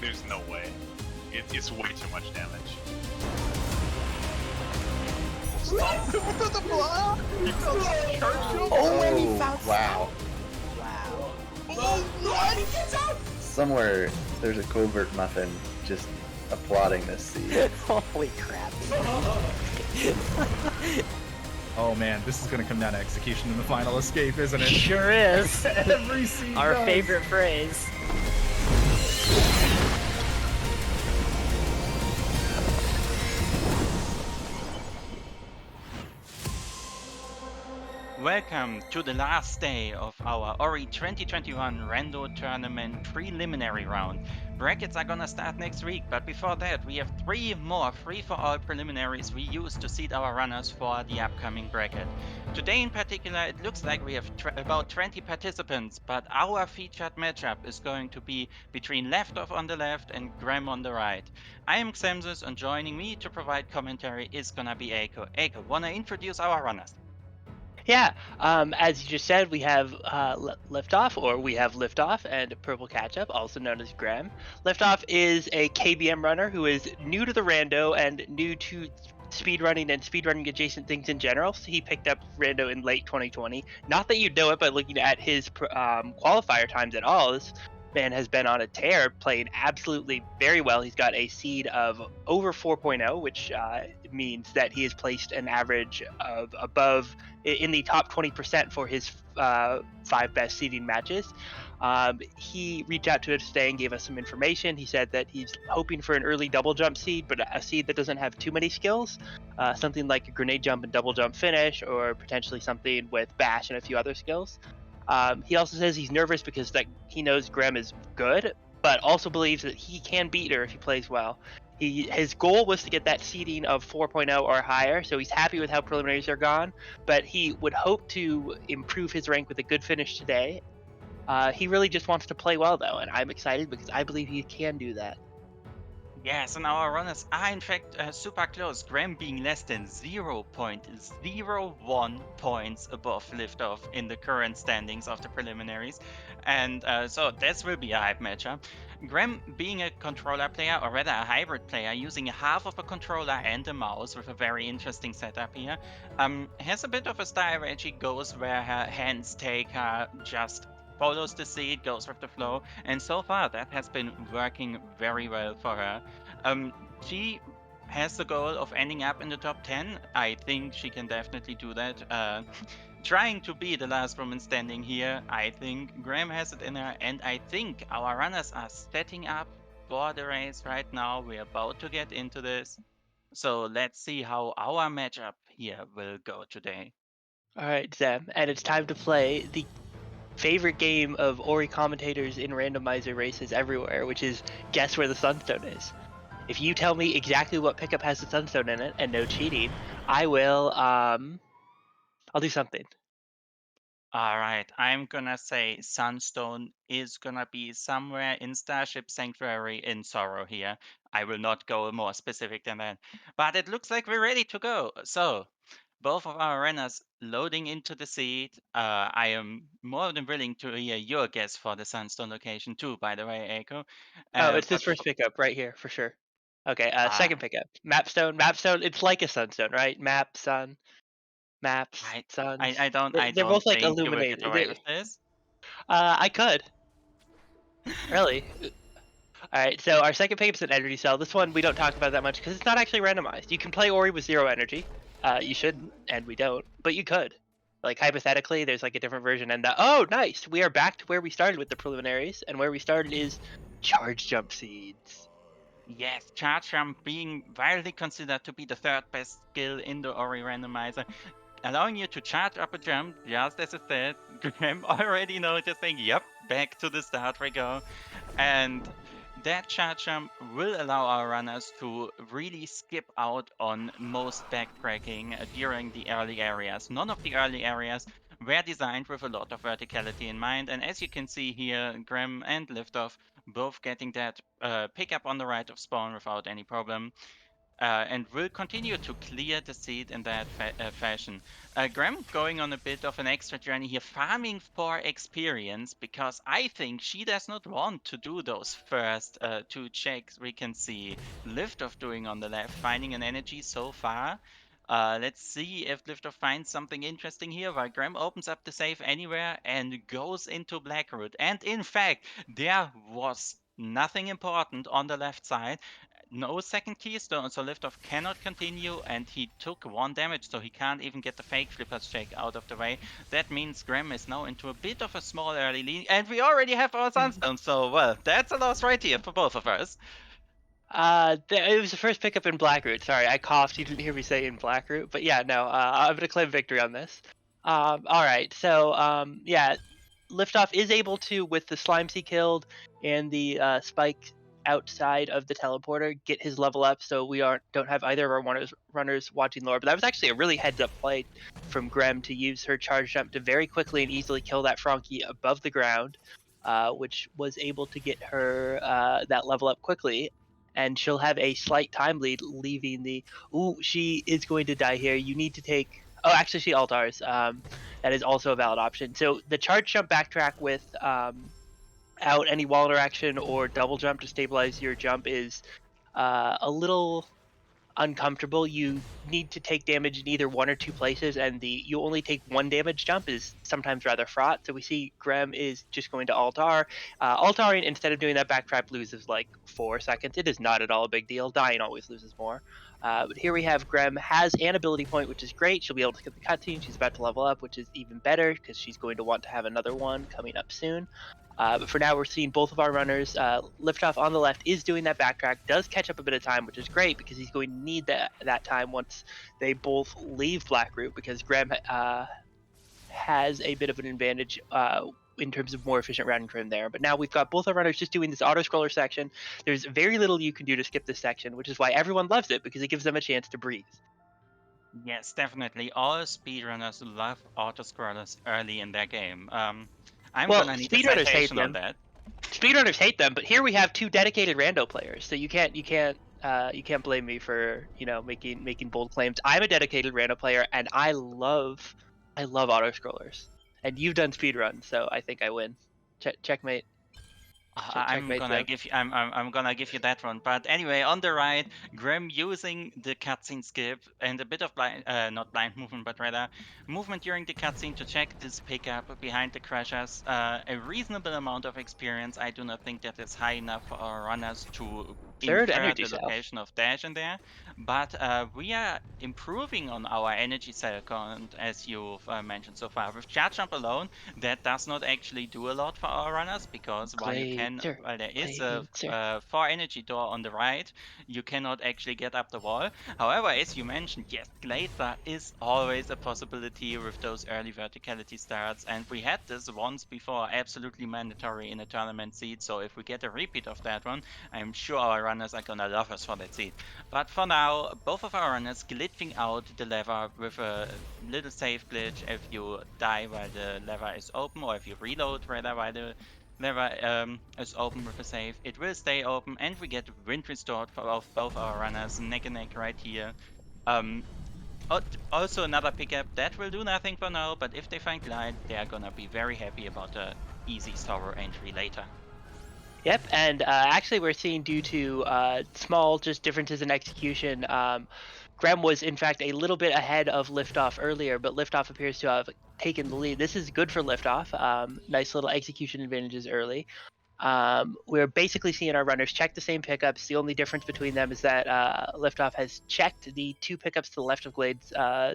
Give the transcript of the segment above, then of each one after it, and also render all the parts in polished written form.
There's no way. It's way too much damage. Oh, and he found wow. Wow. Oh, what? He gets out! Somewhere there's a covert muffin just applauding this seed. Holy crap. Oh man, this is gonna come down to execution in the final escape, isn't it? Sure is. Every seed Our does. favorite phrase. Welcome to the last day of our Ori 2021 Rando Tournament preliminary round. Brackets are gonna start next week, but before that we have 3 more free-for-all preliminaries we use to seed our runners for the upcoming bracket. Today in particular it looks like we have about 20 participants, but our featured matchup is going to be between Leftoff on the left and Graham on the right. I am Xemzus and joining me to provide commentary is gonna be Eiko. Eiko, wanna introduce our runners? Yeah, as you just said, we have Liftoff, or we have Liftoff and purplekatchup, also known as Graham. Liftoff is a KBM runner who is new to the rando and new to speedrunning and speedrunning adjacent things in general. So he picked up rando in late 2020. Not that you know it, but looking at his qualifier times at all, this man has been on a tear, playing absolutely very well. He's got a seed of over 4.0, which means that he has placed an average of above in the top 20% for his 5 best seeding matches. He reached out to us today and gave us some information. He said that he's hoping for an early double jump seed, but a seed that doesn't have too many skills, something like a grenade jump and double jump finish, or potentially something with bash and a few other skills. He also says he's nervous because he knows Graham is good, but also believes that he can beat her if he plays well. His goal was to get that seeding of 4.0 or higher, so he's happy with how preliminaries are gone, but he would hope to improve his rank with a good finish today. He really just wants to play well, though, and I'm excited because I believe he can do that. Yes, and our runners are in fact super close. Graham being less than 0.01 points above Liftoff in the current standings of the preliminaries. And so this will be a hype matchup. Graham being a controller player, or rather a hybrid player, using half of a controller and a mouse with a very interesting setup here, has a bit of a style where she goes where her hands take her, just follows the seed, goes with the flow, and so far that has been working very well for her. She has the goal of ending up in the top 10. I think she can definitely do that. Trying to be the last woman standing here, I think Graham has it in her, and I think our runners are setting up for the race right now. We're about to get into this. So let's see how our matchup here will go today. All right, Zem, and it's time to play the favorite game of Ori commentators in randomizer races everywhere, which is guess where the sunstone is. If you tell me exactly what pickup has the sunstone in it and no cheating, I will I'll do something. All right, I'm gonna say Sunstone is gonna be somewhere in Starship Sanctuary in Sorrow here. I will not go more specific than that. But it looks like we're ready to go. So, both of our runners loading into the seat. I am more than willing to hear your guess for the Sunstone location too, by the way, Echo. Oh, it's this But first pickup right here for sure. Okay, uh, second pickup. Mapstone. Mapstone, it's like a sunstone, right? Map, sun, maps, I, suns. I They're don't both like think you will get illuminated. away with this. I could. Really? All right, so our second pickup's an energy cell. This one we don't talk about that much because it's not actually randomized. You can play Ori with 0 energy. You shouldn't, and we don't, but you could. Like hypothetically, there's like a different version, and oh, nice! We are back to where we started with the preliminaries, and where we started is charge jump seeds. Yes, charge jump being widely considered to be the third best skill in the Ori randomizer, allowing you to charge up a jump, just as it said. Graham already noticing, yep, back to the start we go. And that charge jump will allow our runners to really skip out on most backtracking during the early areas. None of the early areas were designed with a lot of verticality in mind, and as you can see here, Graham and Liftoff both getting that pickup on the right of spawn without any problem. and will continue to clear the seed in that fashion. Graham going on a bit of an extra journey here, farming for experience, because I think she does not want to do those first 2 checks we can see Liftoff doing on the left, finding an energy so far. Let's see if Liftoff finds something interesting here, while Graham opens up the save anywhere and goes into Blackroot. And in fact, there was nothing important on the left side. No second keystone, so Liftoff cannot continue, and he took 1 damage, so he can't even get the fake flippers check out of the way. That means Graham is now into a bit of a small early lead, and we already have our Sunstone, so well, that's a loss right here for both of us. It was the first pickup in Blackroot. Sorry, I coughed. You didn't hear me say in Blackroot, but yeah, no, I'm gonna claim victory on this. All right, so yeah, Liftoff is able to, with the Slimesea killed and the spike outside of the teleporter, get his level up. So we don't have either of our runners watching lower. But that was actually a really heads-up play from Grem to use her charge jump to very quickly and easily kill that Frankie above the ground, which was able to get her that level up quickly. And she'll have a slight time lead, leaving the. Ooh, she is going to die here. You need to take. Oh, actually, she altars. That is also a valid option. So the charge jump backtrack with out any wall interaction or double jump to stabilize your jump is a little uncomfortable. You need to take damage in either 1 or 2 places, and you only take 1 damage jump is sometimes rather fraught. So we see Grem is just going to altar. Altaring, instead of doing that backtrap, loses like 4 seconds. It is not at all a big deal. Dying always loses more. But here we have Grem has an ability point, which is great. She'll be able to skip the cutscene. She's about to level up, which is even better because she's going to want to have another one coming up soon. But for now, we're seeing both of our runners. Liftoff on the left is doing that backtrack, does catch up a bit of time, which is great because he's going to need that time once they both leave Blackroot, because Graham has a bit of an advantage in terms of more efficient routing from there. But now we've got both our runners just doing this auto-scroller section. There's very little you can do to skip this section, which is why everyone loves it, because it gives them a chance to breathe. Yes, definitely. All speedrunners love auto-scrollers early in their game. I'm Well, gonna need a speedrunners hate citation on them. that. Speedrunners hate them, but here we have 2 dedicated rando players, so you can't blame me for making bold claims. I'm a dedicated rando player, and I love auto scrollers. And you've done speedruns, so I think I win. Checkmate. I'm Checkmate gonna them. give you I'm gonna give you that one. But anyway, on the right, Graham using the cutscene skip and a bit of not blind movement, but rather movement during the cutscene to check this pickup behind the crushers. A reasonable amount of experience. I do not think that is high enough for our runners to Third infer energy the cell. location of Dash in there. But we are improving on our energy cell count, as you've mentioned so far. With charge jump alone, that does not actually do a lot for our runners, because while you can, well, there is a 4 energy door on the right, you cannot actually get up the wall. However, as you mentioned, yes, Glazer is always a possibility with those early verticality starts, and we had this once before, absolutely mandatory in a tournament seed. So if we get a repeat of that one, I'm sure our runners are gonna love us for that seed. But for now, both of our runners glitching out the lever with a little save glitch if you die while the lever is open, or if you reload rather while the lever is open with a save. It will stay open, and we get wind restored for both our runners, neck and neck right here. Also another pickup that will do nothing for now, but if they find Glide, they are gonna be very happy about the easy Sorrow entry later. Yep, and actually we're seeing, due to small just differences in execution, Graham was in fact a little bit ahead of Liftoff earlier, but Liftoff appears to have taken the lead. This is good for Liftoff. Nice little execution advantages early. We're basically seeing our runners check the same pickups. The only difference between them is that Liftoff has checked the 2 pickups to the left of Glades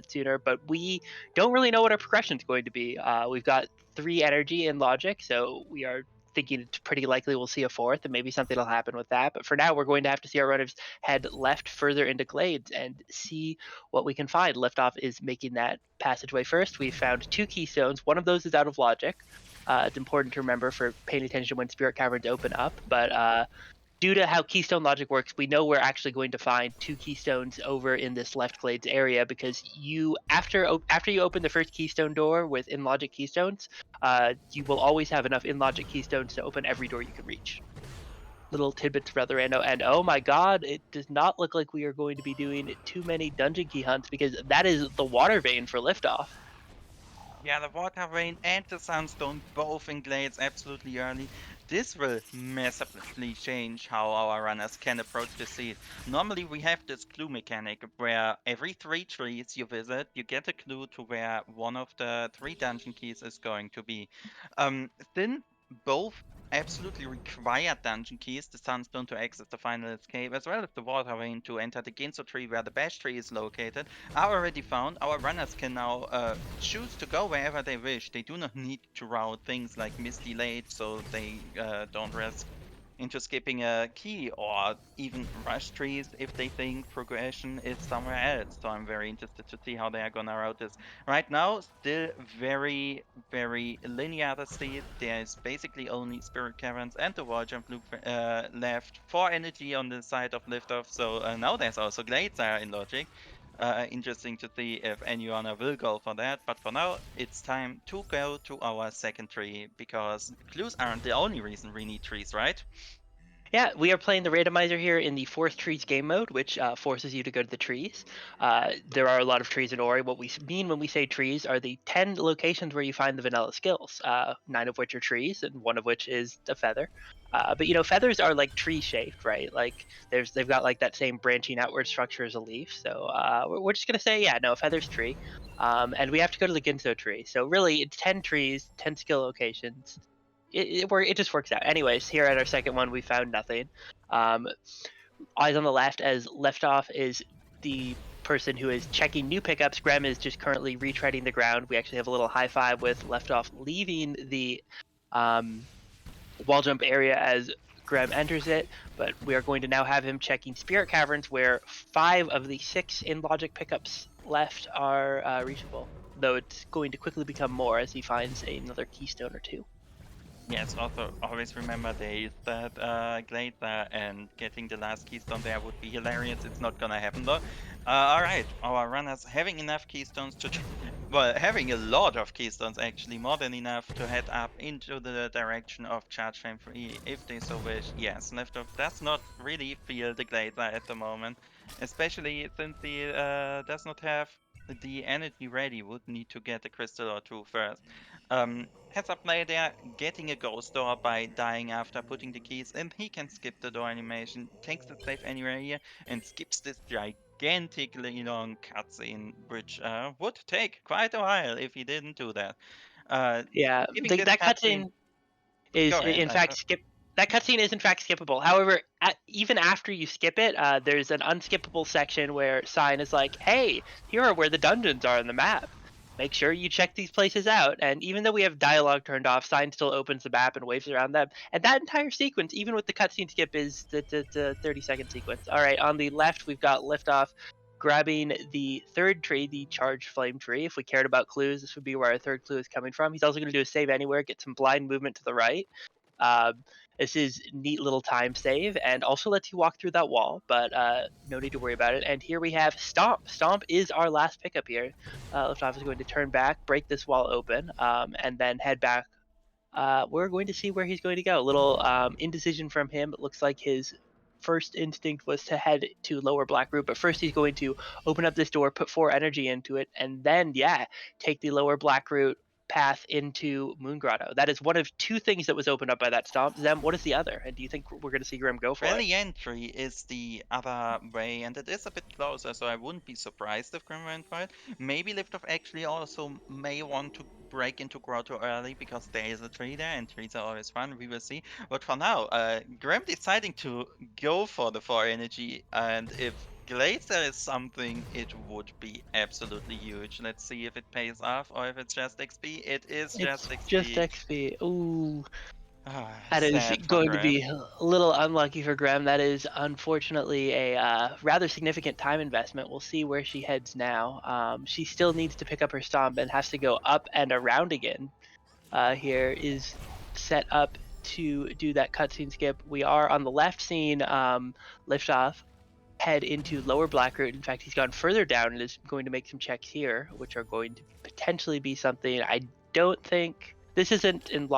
sooner, but we don't really know what our progression is going to be. We've got 3 energy in logic, so we are thinking it's pretty likely we'll see a 4th, and maybe something will happen with that. But for now, we're going to have to see our runners head left further into Glades and see what we can find. Liftoff is making that passageway first. We've found 2 keystones. One of those is out of logic. It's important to remember for paying attention when Spirit Caverns open up, but due to how keystone logic works, we know we're actually going to find 2 keystones over in this left Glades area, because you after you open the first keystone door with in logic keystones, you will always have enough in logic keystones to open every door you can reach. little tidbits about the rando. And oh my god, it does not look like we are going to be doing too many dungeon key hunts, because that is the water vein for liftoff. Yeah, the water vein and the sunstone both in glades absolutely early. This will massively change how our runners can approach the seed. Normally we have this clue mechanic where every 3 trees you visit, you get a clue to where one of the 3 dungeon keys is going to be. Since both absolutely require dungeon keys, the sunstone to access the final escape, as well as the water vein to enter the Ginso tree where the bash tree is located, are already found. Our runners can now choose to go wherever they wish. They do not need to route things like Misty Lake, so they don't risk into skipping a key, or even rush trees if they think progression is somewhere else. So I'm very interested to see how they are gonna route this. Right now, still very, very linear the seed. There's basically only Spirit Caverns and the Wall Jump Loop left for energy on the side of Liftoff. So now there's also Glades are in logic. Interesting to see if anyone will go for that, but for now it's time to go to our second tree, because clues aren't the only reason we need trees, right? Yeah, we are playing the randomizer here in the Forest Trees game mode, which forces you to go to the trees. There are a lot of trees in Ori. What we mean when we say trees are the 10 locations where you find the vanilla skills, 9 of which are trees, and 1 of which is a feather. But you know, feathers are like tree shaped, right? Like they've got like that same branching outward structure as a leaf. So we're just gonna say, yeah, no, a feather's tree. And we have to go to the Ginso tree. So really, it's 10 trees, 10 skill locations. It just works out. Anyways, here at our second one, we found nothing. Eyes on the left, as Liftoff is the person who is checking new pickups. Grem is just currently retreading the ground. We actually have a little high five with Liftoff leaving the wall jump area as Grem enters it, but we are going to now have him checking Spirit Caverns, where 5 of the 6 in logic pickups left are reachable, though it's going to quickly become more as he finds another keystone or 2. Yes, also always remember days that Glades and getting the last keystone there would be hilarious. It's not gonna happen though. Alright, our runners having enough keystones to well, having a lot of keystones actually, more than enough to head up into the direction of Charge Flame 3 if they so wish. Yes, Liftoff does not really feel the Glades at the moment, especially since he does not have the energy ready, would need to get a crystal or 2 first. Heads up play there, getting a ghost door by dying after putting the keys in. He can skip the door animation, takes the save anywhere here, and skips this gigantically long cutscene, which would take quite a while if he didn't do that. Yeah, Skipping this that cutscene is Go ahead, in fact skip. That cutscene is in fact skippable. However, even after you skip it, there's an unskippable section where Sign is like, "Hey, here are where the dungeons are on the map. Make sure you check these places out." And even though we have dialogue turned off, Sign still opens the map and waves around them. And that entire sequence, even with the cutscene skip, is the 30-second sequence. All right, on the left we've got Liftoff grabbing the third tree, the Charged Flame tree. If we cared about clues, this would be where our third clue is coming from. He's also going to do a save anywhere, get some blind movement to the right. This is neat little time save, and also lets you walk through that wall, but no need to worry about it. And here we have Stomp. Stomp is our last pickup here. Liftoff is going to turn back, break this wall open, and then head back. We're going to see where he's going to go. A little indecision from him. It looks like his first instinct was to head to lower black root, but first he's going to open up this door, put 4 energy into it, and then, yeah, take the lower black root path into Moon Grotto. That is one of 2 things that was opened up by that Stomp. Zem, what is the other? And do you think we're going to see Grim go for it? Rally entry is the other way, and it is a bit closer, so I wouldn't be surprised if Grim went for it. Maybe Liftoff actually also may want to break into Grotto early, because there is a tree there, and trees are always fun, we will see. But for now, Grim deciding to go for the 4 energy, and if Glacier is something, it would be absolutely huge. Let's see if it pays off, or if it's just XP. It is just XP. Just XP. Ooh. That Sad is for going to Graham. be a little unlucky for Graham. That is unfortunately a rather significant time investment. We'll see where she heads now. She still needs to pick up her Stomp and has to go up and around again. Here is set up to do that cutscene skip. We are on the left seeing Liftoff head into lower Blackroot. In fact, he's gone further down and is going to make some checks here, which are going to potentially be something. I don't think this isn't in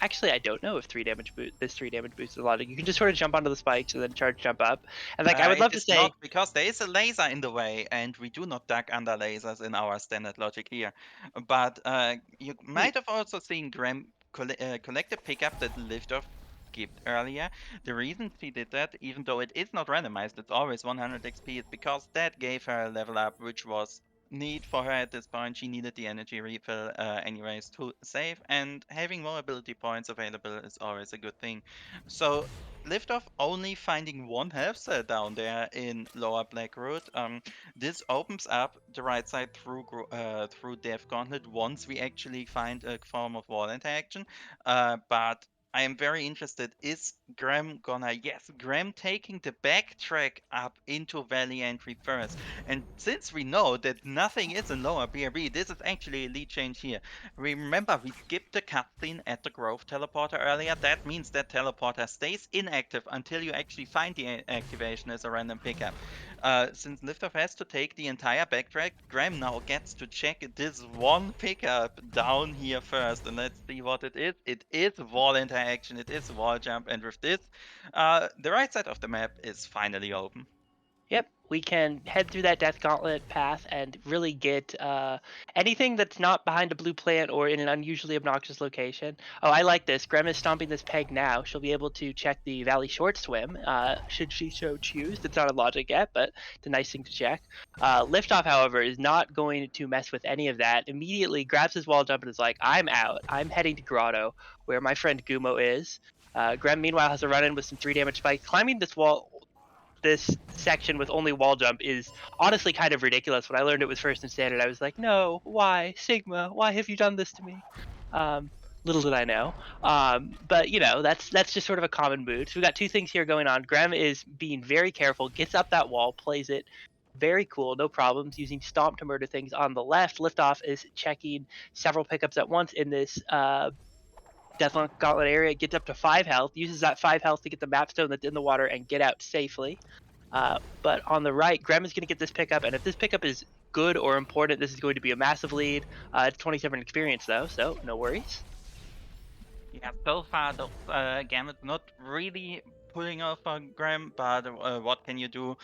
Actually, I don't know if this 3 damage boost is logic. You can just sort of jump onto the spikes and then charge jump up. And like I would It love to is say, not because there is a laser in the way, and we do not duck under lasers in our standard logic here. But you might have also seen Graham collect a pickup that Liftoff skipped earlier. The reason she did that, even though it is not randomized, it's always 100 XP, is because that gave her a level up, which was need for her at this point. She needed the energy refill anyways to save, and having more ability points available is always a good thing. So Liftoff only finding one health cell down there in lower Blackroot. This opens up the right side through Death Gauntlet once we actually find a form of wall interaction. But I am very interested. Is Graham gonna? Yes, Graham taking the backtrack up into Valley Entry first. And since we know that nothing is in lower BRB, this is actually a lead change here. Remember, we skipped the cutscene at the Grove teleporter earlier. That means that teleporter stays inactive until you actually find the activation as a random pickup. Since Liftoff has to take the entire backtrack, Graham now gets to check this one pickup down here first. And let's see what it is. It is wall interaction, it is wall jump, and with this, the right side of the map is finally open. yep, we can head through that Death Gauntlet path and really get anything that's not behind a blue plant or in an unusually obnoxious location. Oh, I like this. Grem is stomping this peg now. She'll be able to check the Valley Short Swim, should she so choose. It's not a logic yet, but it's a nice thing to check. Liftoff, however, is not going to mess with any of that. Immediately grabs his wall jump and is like, I'm out. I'm heading to Grotto, where my friend Gumo is. Grem, meanwhile, has a run in with some 3 damage spikes. Climbing this section with only wall jump is honestly kind of ridiculous. When I learned it was first in standard, I was like, no, why? Sigma, why have you done this to me? Little did I know. But you know, that's just sort of a common mood. So we got two things here going on. Graham is being very careful, gets up that wall, plays it very cool, no problems, using stomp to murder things on the left. Liftoff is checking several pickups at once in this Death Gauntlet area, gets up to 5 health, uses that 5 health to get the map stone that's in the water and get out safely. But on the right, Graham is going to get this pickup, and if this pickup is good or important, this is going to be a massive lead. It's 27 experience though, so no worries. Yeah, so far those gamuts not really pulling off on Graham, but what can you do?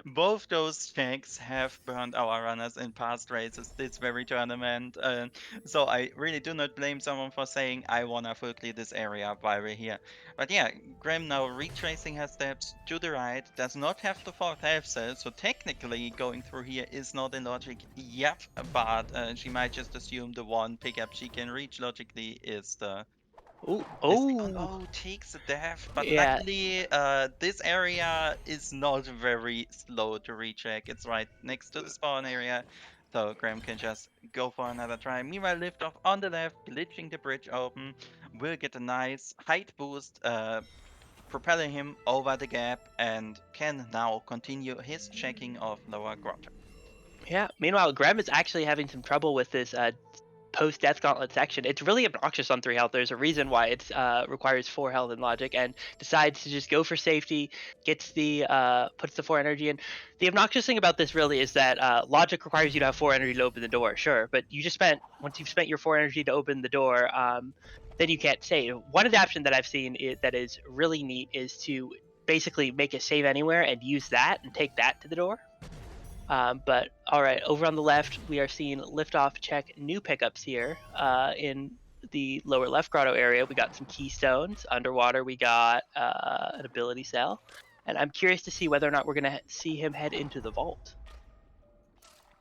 Both those checks have burned our runners in past races this very tournament, so I really do not blame someone for saying I wanna full clear this area while we're here. But yeah, Graham now retracing her steps to the right, does not have the fourth health cell, so technically going through here is not in logic yet, but she might just assume the one pickup she can reach logically is the takes a death, but Yeah. luckily this area is not very slow to recheck. It's right next to the spawn area, so Graham can just go for another try. Meanwhile, Liftoff on the left, glitching the bridge open, will get a nice height boost, propelling him over the gap, and can now continue his checking of lower grotto. Yeah. Meanwhile, Graham is actually having some trouble with this post Death Gauntlet section. It's really obnoxious on 3 health. There's a reason why it requires 4 health in logic, and decides to just go for safety, gets the puts the 4 energy in. The obnoxious thing about this really is that logic requires you to have 4 energy to open the door, sure, but once you've spent your 4 energy to open the door, then you can't save. One adaptation that I've seen that is really neat is to basically make a save anywhere and use that and take that to the door. But all right, over on the left, we are seeing Liftoff check new pickups here in the lower left grotto area. We got some keystones. Underwater, we got an ability cell. And I'm curious to see whether or not we're going to see him head into the vault.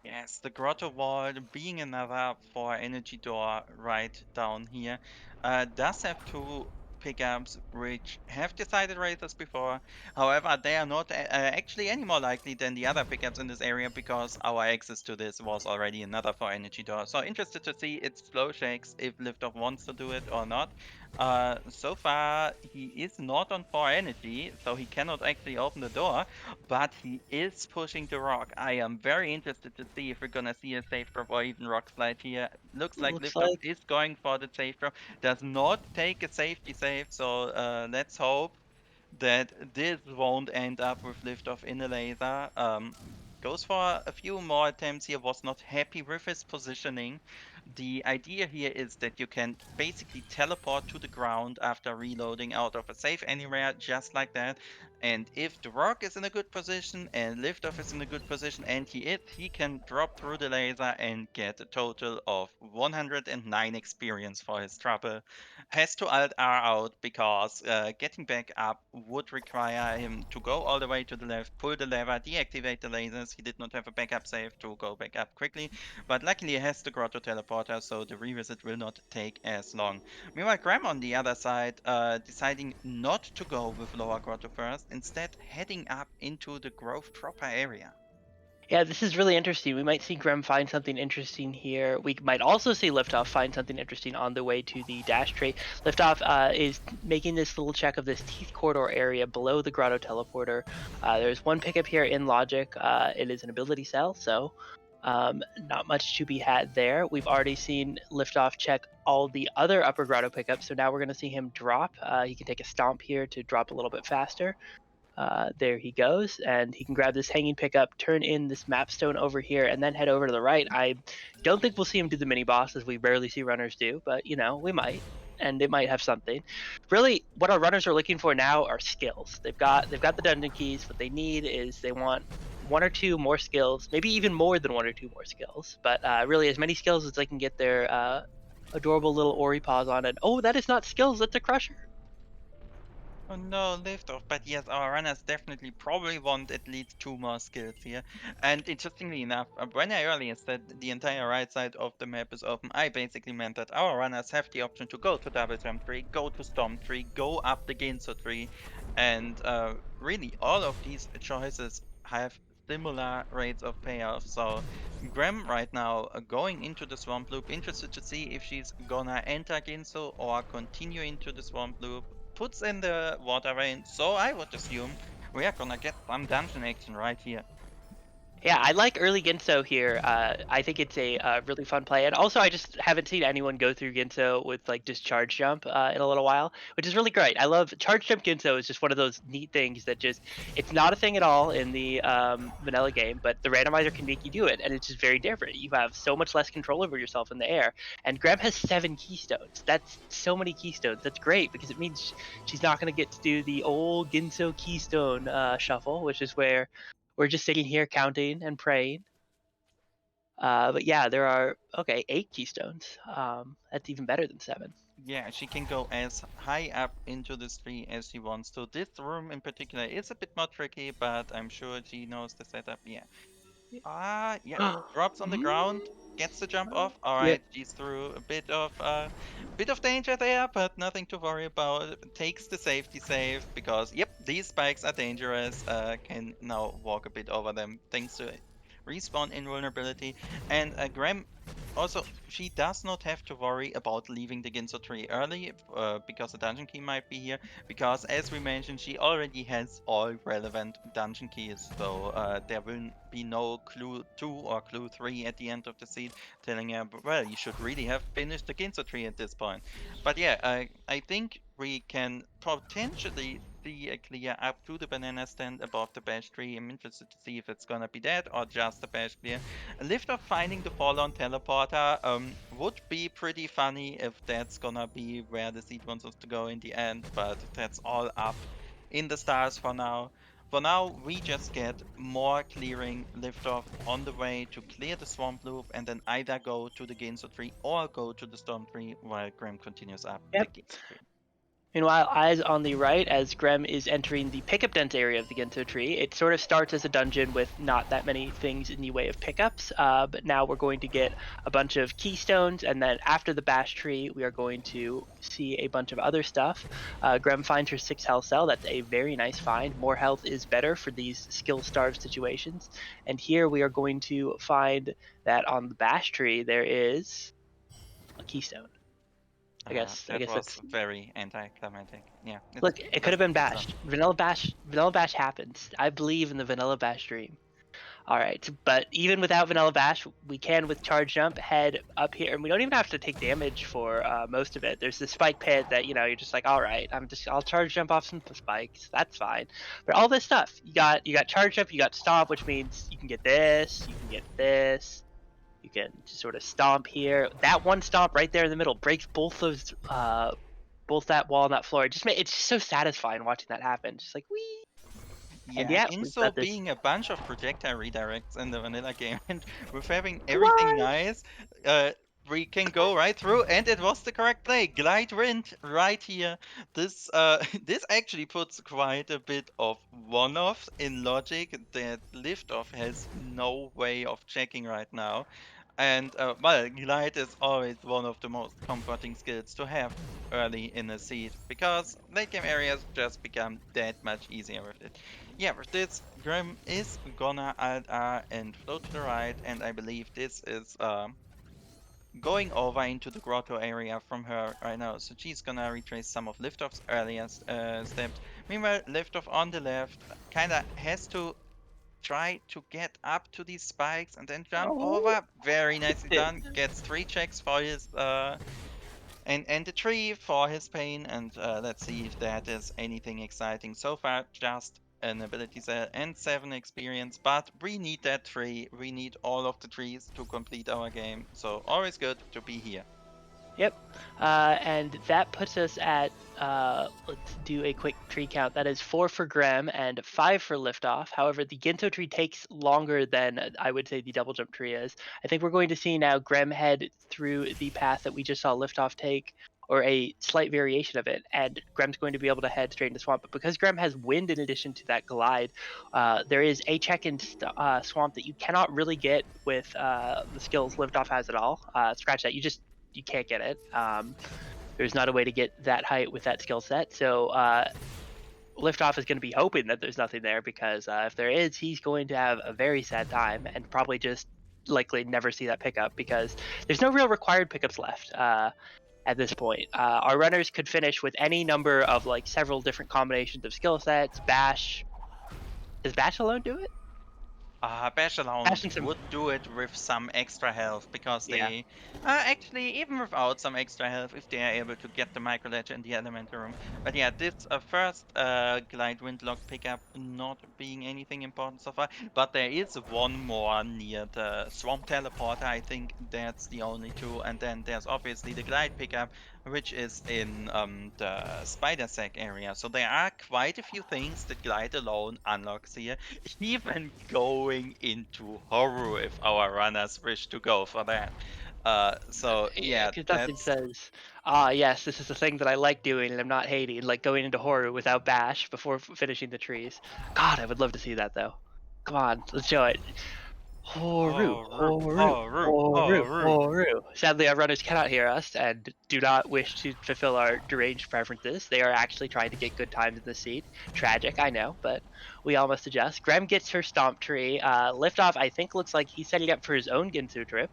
Yes, the grotto wall being another 4 energy door right down here does have 2 pickups which have decided races before. However, they are not actually any more likely than the other pickups in this area because our access to this was already another 4 energy door. So interested to see its slow shakes if Liftoff wants to do it or not. So far he is not on 4 energy, so he cannot actually open the door, but he is pushing the rock. I am very interested to see if we're gonna see a safe drop or even rock slide here. Looks like Liftoff is going for the safe drop. Does not take a safety save, so let's hope that this won't end up with Liftoff in a laser. goes for a few more attempts here, was not happy with his positioning. The idea here is that you can basically teleport to the ground after reloading out of a safe anywhere, just like that. And if the rock is in a good position and liftoff is in a good position, and he can drop through the laser and get a total of 109 experience for his trouble. Has to alt R out because getting back up would require him to go all the way to the left, pull the lever, deactivate the lasers. He did not have a backup save to go back up quickly, but luckily he has the grotto teleporter, so the revisit will not take as long. Meanwhile, Graham on the other side, deciding not to go with lower grotto first, instead heading up into the grove proper area. Yeah, this is really interesting. We might see Grem find something interesting here. We might also see Liftoff find something interesting on the way to the dash tree. Liftoff is making this little check of this teeth corridor area below the grotto teleporter. There's one pickup here in logic. It is an ability cell, so not much to be had there. We've already seen Liftoff check all the other upper grotto pickups, so now we're going to see him drop. He can take a stomp here to drop a little bit faster. There he goes, and he can grab this hanging pickup, turn in this mapstone over here, and then head over to the right. I don't think we'll see him do the mini boss, as we rarely see runners do, but you know, we might, and it might have something. Really, what our runners are looking for now are skills. They've got the dungeon keys. What they need is they want one or two more skills, maybe even more than one or two more skills, but really as many skills as they can get their adorable little Ori paws on. And oh, that is not skills, that's a crusher. Oh no, liftoff. But yes, our runners definitely probably want at least 2 more skills here. And interestingly enough, when I earlier said the entire right side of the map is open, I basically meant that our runners have the option to go to double jump tree, go to stomp tree, go up the Ginso tree, and really all of these choices have similar rates of payoff. So Graham right now going into the swamp loop, interested to see if she's gonna enter Ginso or continue into the swamp loop. Puts in the water vein, so I would assume we are gonna get some dungeon action right here. Yeah, I like early Ginso here. I think it's a really fun play, and also I just haven't seen anyone go through Ginso with like just charge jump in a little while, which is really great. I love charge jump Ginso. Is just one of those neat things that just it's not a thing at all in the vanilla game, but the randomizer can make you do it, and it's just very different. You have so much less control over yourself in the air, and Graham has 7 keystones. That's so many keystones. That's great because it means she's not going to get to do the old Ginso keystone shuffle, which is where we're just sitting here counting and praying. But yeah, there are 8 keystones. That's even better than 7. Yeah, she can go as high up into this tree as she wants to. This room in particular is a bit more tricky, but I'm sure she knows the setup. Yeah. Yeah. Drops on the ground, gets the jump off. All right, she's through a bit of danger there, but nothing to worry about. Takes the safety save because yep, these spikes are dangerous. Can now walk a bit over them thanks to respawn invulnerability. And Graham also, she does not have to worry about leaving the Ginso tree early because the dungeon key might be here. Because as we mentioned, she already has all relevant dungeon keys. So there will be no clue 2 or clue 3 at the end of the seed telling her, well, you should really have finished the Ginso tree at this point. But yeah, I think we can potentially see a clear up to the banana stand above the bash tree. I'm interested to see if it's gonna be that or just a bash clear. A lift of finding the fallen teleporter would be pretty funny if that's gonna be where the seed wants us to go in the end, but that's all up in the stars for now. For now, we just get more clearing liftoff on the way to clear the swamp loop and then either go to the Ginso tree or go to the storm tree while Graham continues up the Ginso tree. Meanwhile, eyes on the right, as Grem is entering the pickup dense area of the Ginso tree, it sort of starts as a dungeon with not that many things in the way of pickups, but now we're going to get a bunch of keystones, and then after the bash tree, we are going to see a bunch of other stuff. Grem finds her 6 health cell. That's a very nice find. More health is better for these skill-starved situations. And here we are going to find that on the bash tree, there is a keystone. I guess was that's very anticlimactic. Yeah. Look, it could have been bashed. Vanilla bash happens. I believe in the vanilla bash dream. All right, but even without Vanilla Bash, we can with Charge Jump head up here, and we don't even have to take damage for most of it. There's the spike pit that you're just like, all right, I'll Charge Jump off some spikes, that's fine. But all this stuff, you got Charge Jump, you got Stomp, which means you can get this, you can get this, you can just sort of stomp here. That one stomp right there in the middle breaks both those, both that wall and that floor. It's just so satisfying watching that happen. Just like wee. And Yeah, yeah, we've Ginso got this. being a bunch of projectile redirects in the vanilla game, and with having Come everything on! nice, we can go right through, and it was the correct play. Glide Wind right here. This this actually puts quite a bit of one-offs in logic that Liftoff has no way of checking right now. And well, Glide is always one of the most comforting skills to have early in a seed because late game areas just become that much easier with it. Yeah, with this, Grim is gonna Alt R and float to the right, and I believe this is going over into the grotto area from her right now. So she's gonna retrace some of Liftoff's earliest steps. Meanwhile, Liftoff on the left kinda has to try to get up to these spikes and then jump over. Very nicely done. Gets 3 checks for his and the tree for his pain, and let's see if that is anything exciting. So far, just an ability set and 7 experience, but we need that tree. We need all of the trees to complete our game. So always good to be here. Yep. And that puts us at, let's do a quick tree count. That is 4 for Graham and 5 for Liftoff. However, the Ginto tree takes longer than I would say the double jump tree is. I think we're going to see now Graham head through the path that we just saw Liftoff take, or a slight variation of it, and Graham's going to be able to head straight into Swamp. But because Graham has wind in addition to that glide, there is a check in Swamp that you cannot really get with the skills Liftoff has at all. Scratch that. You can't get it. There's not a way to get that height with that skill set. So Liftoff is going to be hoping that there's nothing there, because if there is, he's going to have a very sad time and probably just likely never see that pickup, because there's no real required pickups left at this point. Our runners could finish with any number of like several different combinations of skill sets. Bash. Does Bash alone do it? Bash alone Bashing some- would do it with some extra health because Yeah. they actually, even without some extra health, if they are able to get the micro ledge in the elemental room. But yeah, this first glide windlock pickup not being anything important so far, but there is one more near the swamp teleporter. I think that's the only two, and then there's obviously the glide pickup, which is in the spider sack area. So there are quite a few things that glide alone unlocks here, even going into horror if our runners wish to go for that. So yeah, because nothing that's says, yes, this is the thing that I like doing and I'm not hating, like going into horror without bash before finishing the trees. God, I would love to see that though. Come on, let's show it. Horu, horu, horu, horu. Sadly, our runners cannot hear us and do not wish to fulfill our deranged preferences. They are actually trying to get good times in the seat. Tragic, I know, but we all must adjust. Graham gets her stomp tree. Liftoff, I think, looks like he's setting up for his own Ginsu trip.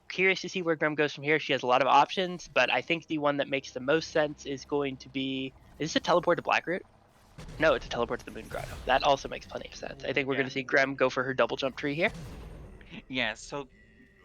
Curious to see where Graham goes from here. She has a lot of options, but I think the one that makes the most sense is going to be... Is this a teleport to Blackroot? No, it's a teleport to the Moon Grotto. That also makes plenty of sense. I think we're going to see Graham go for her double jump tree here. yeah. So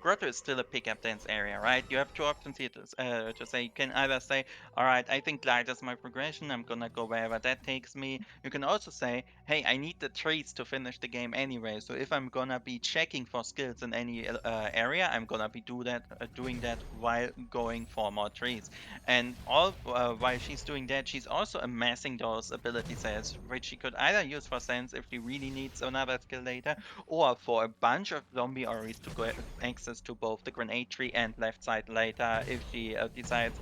Grotto is still a pickup dance area, right? You have 2 options here to say. You can either say, all right, I think glide is my progression. I'm gonna go wherever that takes me. You can also say, hey, I need the trees to finish the game anyway. So if I'm gonna be checking for skills in any area, I'm gonna be doing that while going for more trees. And all while she's doing that, she's also amassing those ability sets, which she could either use for sense if she really needs another skill later, or for a bunch of zombie Oris to go access to both the grenade tree and left side later if she decides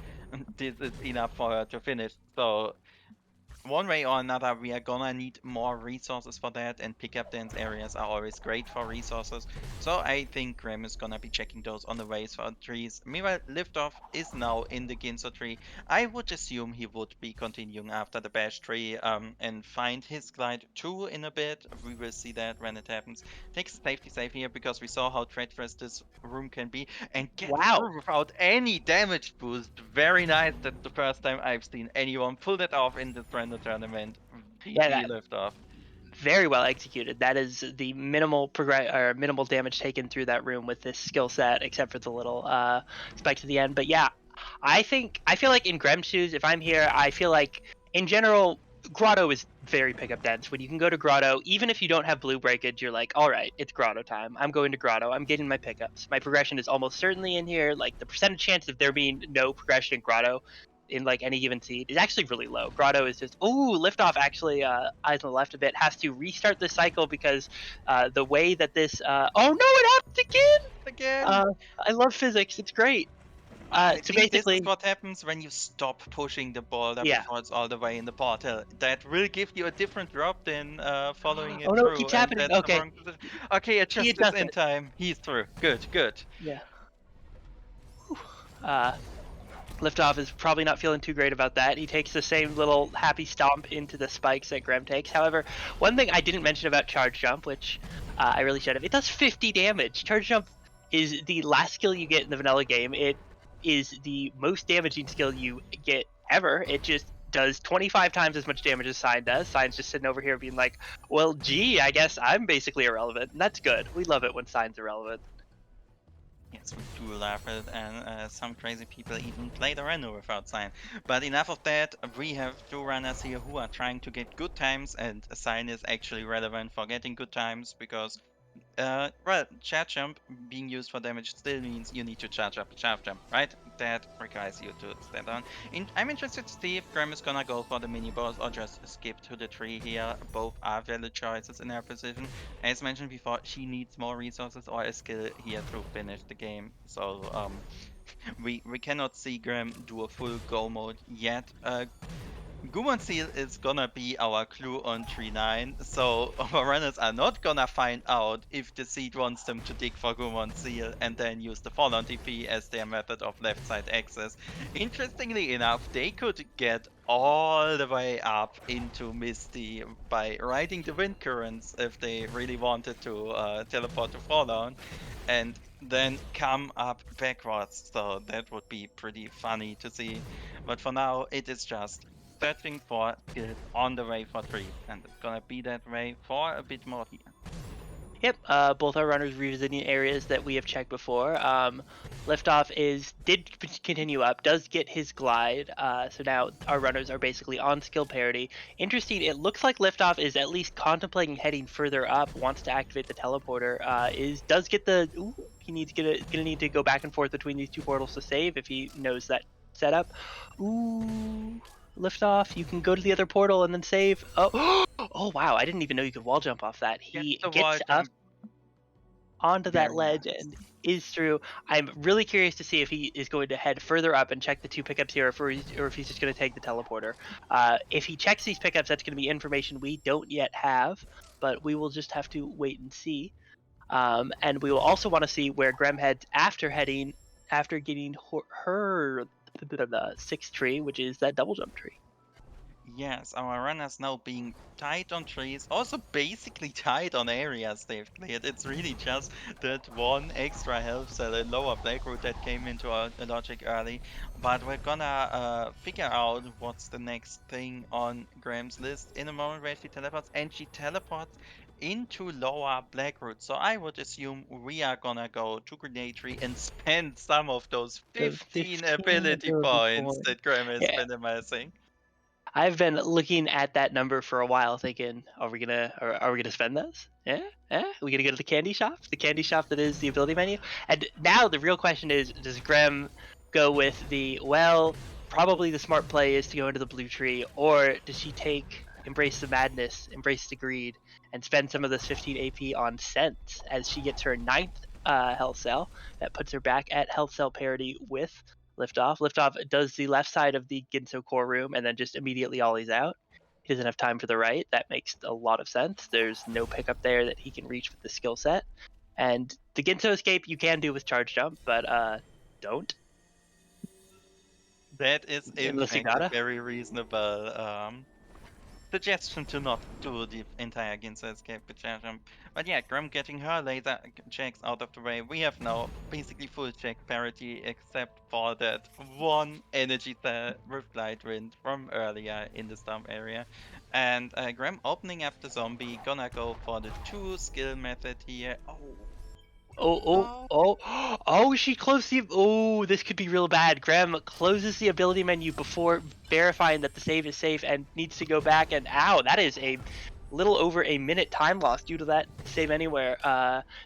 this is enough for her to finish. So one way or another, we are gonna need more resources for that, and pickup dance areas are always great for resources. So I think Graham is gonna be checking those on the ways for trees. Meanwhile, Liftoff is now in the Ginso tree. I would assume he would be continuing after the Bash tree and find his glide 2 in a bit. We will see that when it happens. Takes safety save here because we saw how treacherous this room can be, and get Wow. through without any damage boost. Very nice. That's the first time I've seen anyone pull that off in this random tournament. Yeah, VP Liftoff. very well executed. That is the minimal minimal damage taken through that room with this skill set, except for the little spikes at the end. But yeah, I feel like in Grem's shoes, if I'm here, I feel like in general Grotto is very pickup dense. When you can go to Grotto, even if you don't have blue breakage, you're like, all right, it's Grotto time. I'm going to Grotto. I'm getting my pickups. My progression is almost certainly in here. Like the percentage chance of there being no progression in Grotto in like any given seed is actually really low. Grotto is just liftoff actually eyes on the left a bit, has to restart the cycle because the way that this oh no, it happened again. Again. I love physics. It's great. I So think this basically, is what happens when you stop pushing the boulder yeah. before it's all the way in the portal. That will give you a different drop than following it Oh no, it through, keeps and happening. that's the Okay, wrong position. Okay, it he just is in adjusted. time. He's through. Good, good. Yeah. Liftoff is probably not feeling too great about that. He takes the same little happy stomp into the spikes that Grem takes. However, one thing I didn't mention about Charge Jump, which I really should have, it does 50 damage. Charge Jump is the last skill you get in the vanilla game. It is the most damaging skill you get ever. It just does 25 times as much damage as Sign does. Sign's just sitting over here being like, well, gee, I guess I'm basically irrelevant. And that's good. We love it when Sign's irrelevant. Yes, we do love it, and some crazy people even play the rando without sign. But enough of that, we have two runners here who are trying to get good times, and a sign is actually relevant for getting good times because, well, charge jump being used for damage still means you need to charge up a charge jump, right? That requires you to stand on. I'm interested to see if Graham is gonna go for the mini boss or just skip to the tree here. Both are valid choices in her position. As mentioned before, she needs more resources or a skill here to finish the game. So we cannot see Graham do a full go mode yet. Gumon Seal is gonna be our clue on tree 9, so our runners are not gonna find out if the seed wants them to dig for Gumon Seal and then use the fall on TP as their method of left side access. Interestingly enough, they could get all the way up into Misty by riding the wind currents if they really wanted to teleport to fall on, and then come up backwards, so that would be pretty funny to see. But for now, it is just searching for skills on the way for 3, and it's gonna be that way for a bit more here. Yep, both our runners revisiting areas that we have checked before. Liftoff did continue up, does get his glide, so now our runners are basically on skill parity. Interesting, it looks like Liftoff is at least contemplating heading further up, wants to activate the teleporter, does get the, he's gonna need to go back and forth between these two portals to save if he knows that setup. Liftoff, you can go to the other portal and then save. Oh wow, I didn't even know you could wall jump off that. He gets up onto that ledge and is through. I'm really curious to see if he is going to head further up and check the 2 pickups here, or if he's just going to take the teleporter. If he checks these pickups, that's going to be information we don't yet have, but we will just have to wait and see. And we will also want to see where Grem heads after getting her the 6th tree, which is that double jump tree. Yes, our runners now being tight on trees, also basically tight on areas they've cleared. It's really just that one extra health cell in lower Blackroot that came into our logic early. But we're gonna figure out what's the next thing on Graham's list in a moment where she teleports, and she teleports into lower Blackroot. So I would assume we are gonna go to Grenade Tree and spend some of those 15 ability points that Graham has been amassing. I've been looking at that number for a while, thinking, are we gonna spend those? Yeah, are we gonna go to the candy shop? The candy shop that is the ability menu. And now the real question is, does Grem go with probably the smart play is to go into the blue tree, or does she take Embrace the Madness, Embrace the Greed, and spend some of this 15 AP on Sense as she gets her 9th health cell? That puts her back at health cell parity with Liftoff. Liftoff does the left side of the Ginso core room and then just immediately ollies out. He doesn't have time for the right. That makes a lot of sense. There's no pickup there that he can reach with the skill set. And the Ginso escape you can do with charge jump, but don't. That is in Unless you fact a gotta. very reasonable suggestion to not do the entire Ginza escape with chair jump. But yeah, Grim getting her laser checks out of the way. We have now basically full check parity except for that one energy cell with Light Wind from earlier in the Storm area. And Grim opening up the zombie, gonna go for the 2 skill method here. Oh, she closed the. Oh, this could be real bad. Graham closes the ability menu before verifying that the save is safe and needs to go back. And ow, that is a little over a minute time loss due to that save anywhere.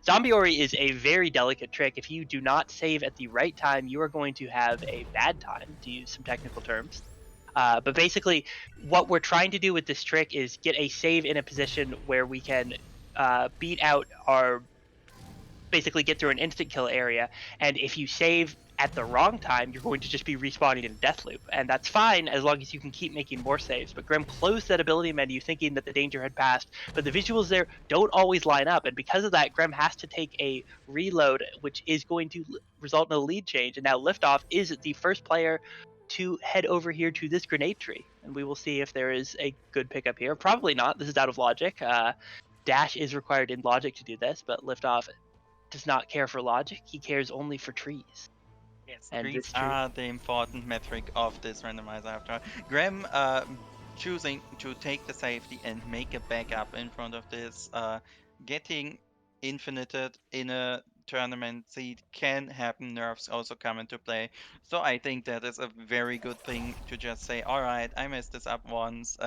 Zombie Ori is a very delicate trick. If you do not save at the right time, you are going to have a bad time, to use some technical terms. But basically, what we're trying to do with this trick is get a save in a position where we can beat out our. Basically get through an instant kill area, and if you save at the wrong time, you're going to just be respawning in a death loop, and that's fine as long as you can keep making more saves. But Grim closed that ability menu thinking that the danger had passed, but the visuals there don't always line up, and because of that, Grim has to take a reload, which is going to result in a lead change, and now Liftoff is the first player to head over here to this grenade tree, and we will see if there is a good pickup here. Probably not. This is out of logic. Dash is required in logic to do this, but Liftoff does not care for logic. He cares only for trees. Yes, And trees this tree. are the important metric of this randomizer after all. Graham choosing to take the safety and make a backup in front of this, getting infinited in a tournament seed can happen. Nerfs also come into play. So I think that is a very good thing to just say, all right, I messed this up once.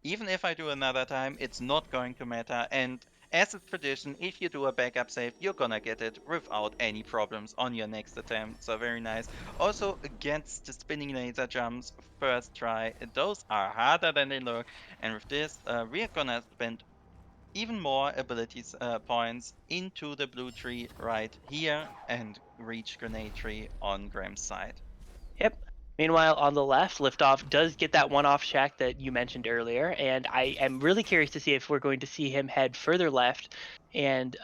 Even if I do another time, it's not going to matter. And as is tradition, if you do a backup save, you're gonna get it without any problems on your next attempt. So very nice. Also against the spinning laser jumps, first try. Those are harder than they look. And with this, we are gonna spend even more abilities points into the blue tree right here and reach grenade tree on Graham's side. Yep. Meanwhile, on the left, Liftoff does get that one-off check that you mentioned earlier, and I am really curious to see if we're going to see him head further left. And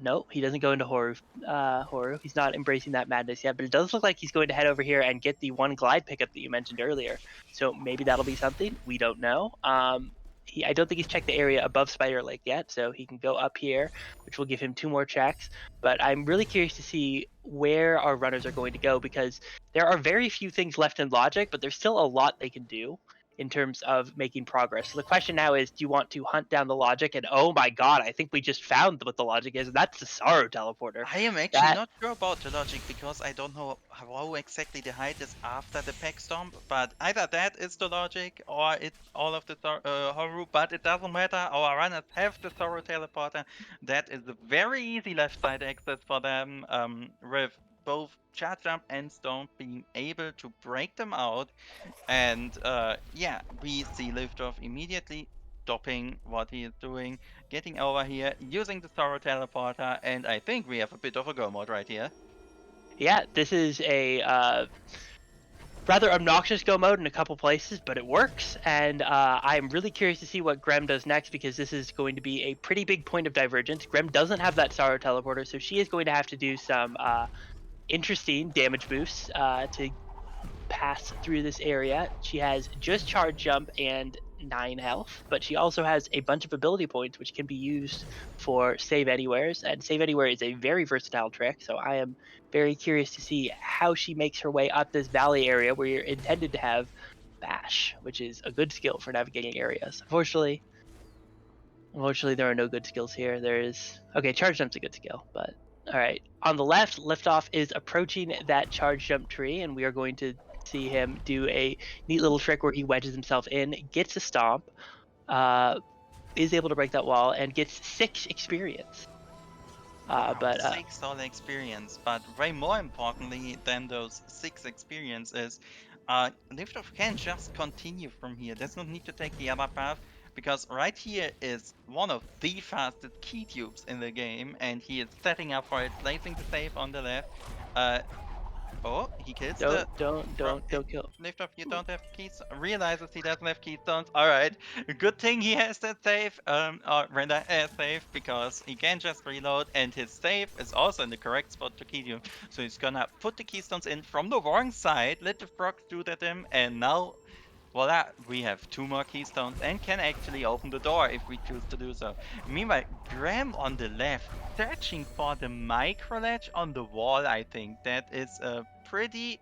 no, he doesn't go into Horu. He's not embracing that madness yet, but it does look like he's going to head over here and get the one glide pickup that you mentioned earlier. So maybe that'll be something. We don't know. I don't think he's checked the area above Spider Lake yet, so he can go up here, which will give him 2 more checks. But I'm really curious to see where our runners are going to go, because there are very few things left in logic, but there's still a lot they can do in terms of making progress. So the question now is, do you want to hunt down the logic? And oh my god, I think we just found what the logic is, and that's the Sorrow teleporter. I am actually not sure about the logic because I don't know how exactly the height is after the pack stomp, but either that is the logic or it's all of the Horu, but it doesn't matter. Our runners have the Sorrow teleporter. That is a very easy left side access for them, with both charge jump and stomp being able to break them out. And yeah, we see Liftoff immediately stopping what he is doing, getting over here, using the Sorrow teleporter, and I think we have a bit of a go mode right here. Yeah, this is a rather obnoxious go mode in a couple places, but it works, and I'm really curious to see what Grem does next, because this is going to be a pretty big point of divergence. Grem doesn't have that Sorrow teleporter, so she is going to have to do some interesting damage boosts to pass through this area. She has just charge jump and 9 health, but she also has a bunch of ability points which can be used for save anywheres, and save anywhere is a very versatile trick, so I am very curious to see how she makes her way up this valley area where you're intended to have bash, which is a good skill for navigating areas. Unfortunately there are no good skills here. There is okay, charge jump's a good skill, but all right. On the left, Liftoff is approaching that charge jump tree, and we are going to see him do a neat little trick where he wedges himself in, gets a stomp, is able to break that wall, and gets 6 experience. Wow, 6 solid experience, but way more importantly than those 6 experiences, Liftoff can just continue from here. There's no need to take the other path, because right here is one of the fastest key tubes in the game, and he is setting up for it, placing the save on the left. Oh, he kills don't kill. Liftoff, you don't have keys. Realizes he doesn't have keystones. Alright. Good thing he has that save, or render save, because he can just reload, and his save is also in the correct spot to key you. So he's gonna put the keystones in from the wrong side, let the frogs do that him, and now voila, we have 2 more keystones and can actually open the door if we choose to do so. Meanwhile, Graham on the left, searching for the micro ledge on the wall, I think. That is a pretty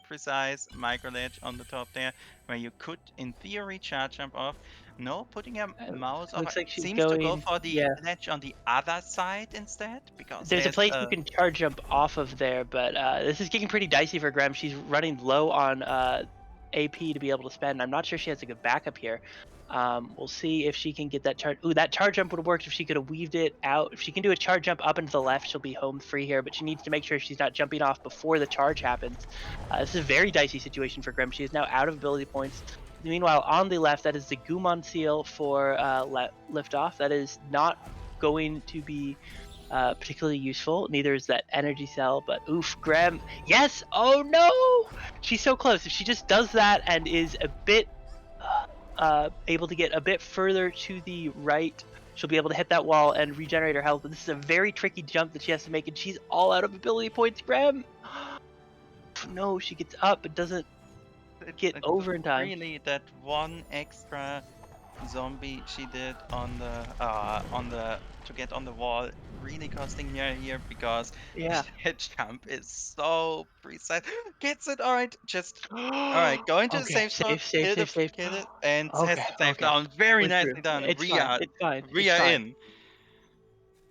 precise micro ledge on the top there, where you could, in theory, charge jump off. No, putting a mouse over. Looks like she's Seems to go going. for the Yeah, ledge on the other side instead, because there's a there's place you can charge jump off of there, but this is getting pretty dicey for Graham. She's running low on AP to be able to spend. I'm not sure she has a good backup here. We'll see if she can get that charge. Ooh, that charge jump would have worked if she could have weaved it out. If she can do a charge jump up and to the left, she'll be home free here, but she needs to make sure she's not jumping off before the charge happens. This is a very dicey situation for Graham. She is now out of ability points. Meanwhile, on the left, that is the Gumon seal for liftoff. That is not going to be particularly useful. Neither is that energy cell, but oof, Graham. Yes! Oh no! She's so close. If she just does that and is a bit able to get a bit further to the right, she'll be able to hit that wall and regenerate her health. But this is a very tricky jump that she has to make, and she's all out of ability points, Graham. No, she gets up but doesn't get over in time. Really, that one extra zombie she did on the to get on the wall really costing her here, because Yeah. that jump is so precise. Gets it, alright, just alright, go into the Okay, safe spot, safe. kill it, and has Okay, the safe okay. down. Very We're through. nicely done. It's We fine. are It's fine. we It's are fine. in.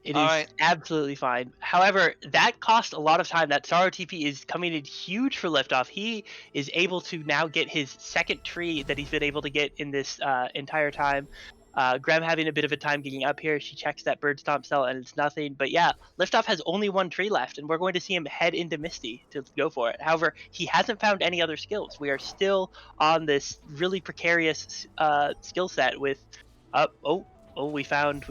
It All is right. absolutely fine. However, that cost a lot of time. That Sorrow TP is coming in huge for liftoff. He is able to now get his second tree that he's been able to get in this entire time. Graham having a bit of a time getting up here. She checks that bird stomp cell and it's nothing. But yeah, liftoff has only one tree left, and we're going to see him head into Misty to go for it. However, he hasn't found any other skills. We are still on this really precarious skill set with we found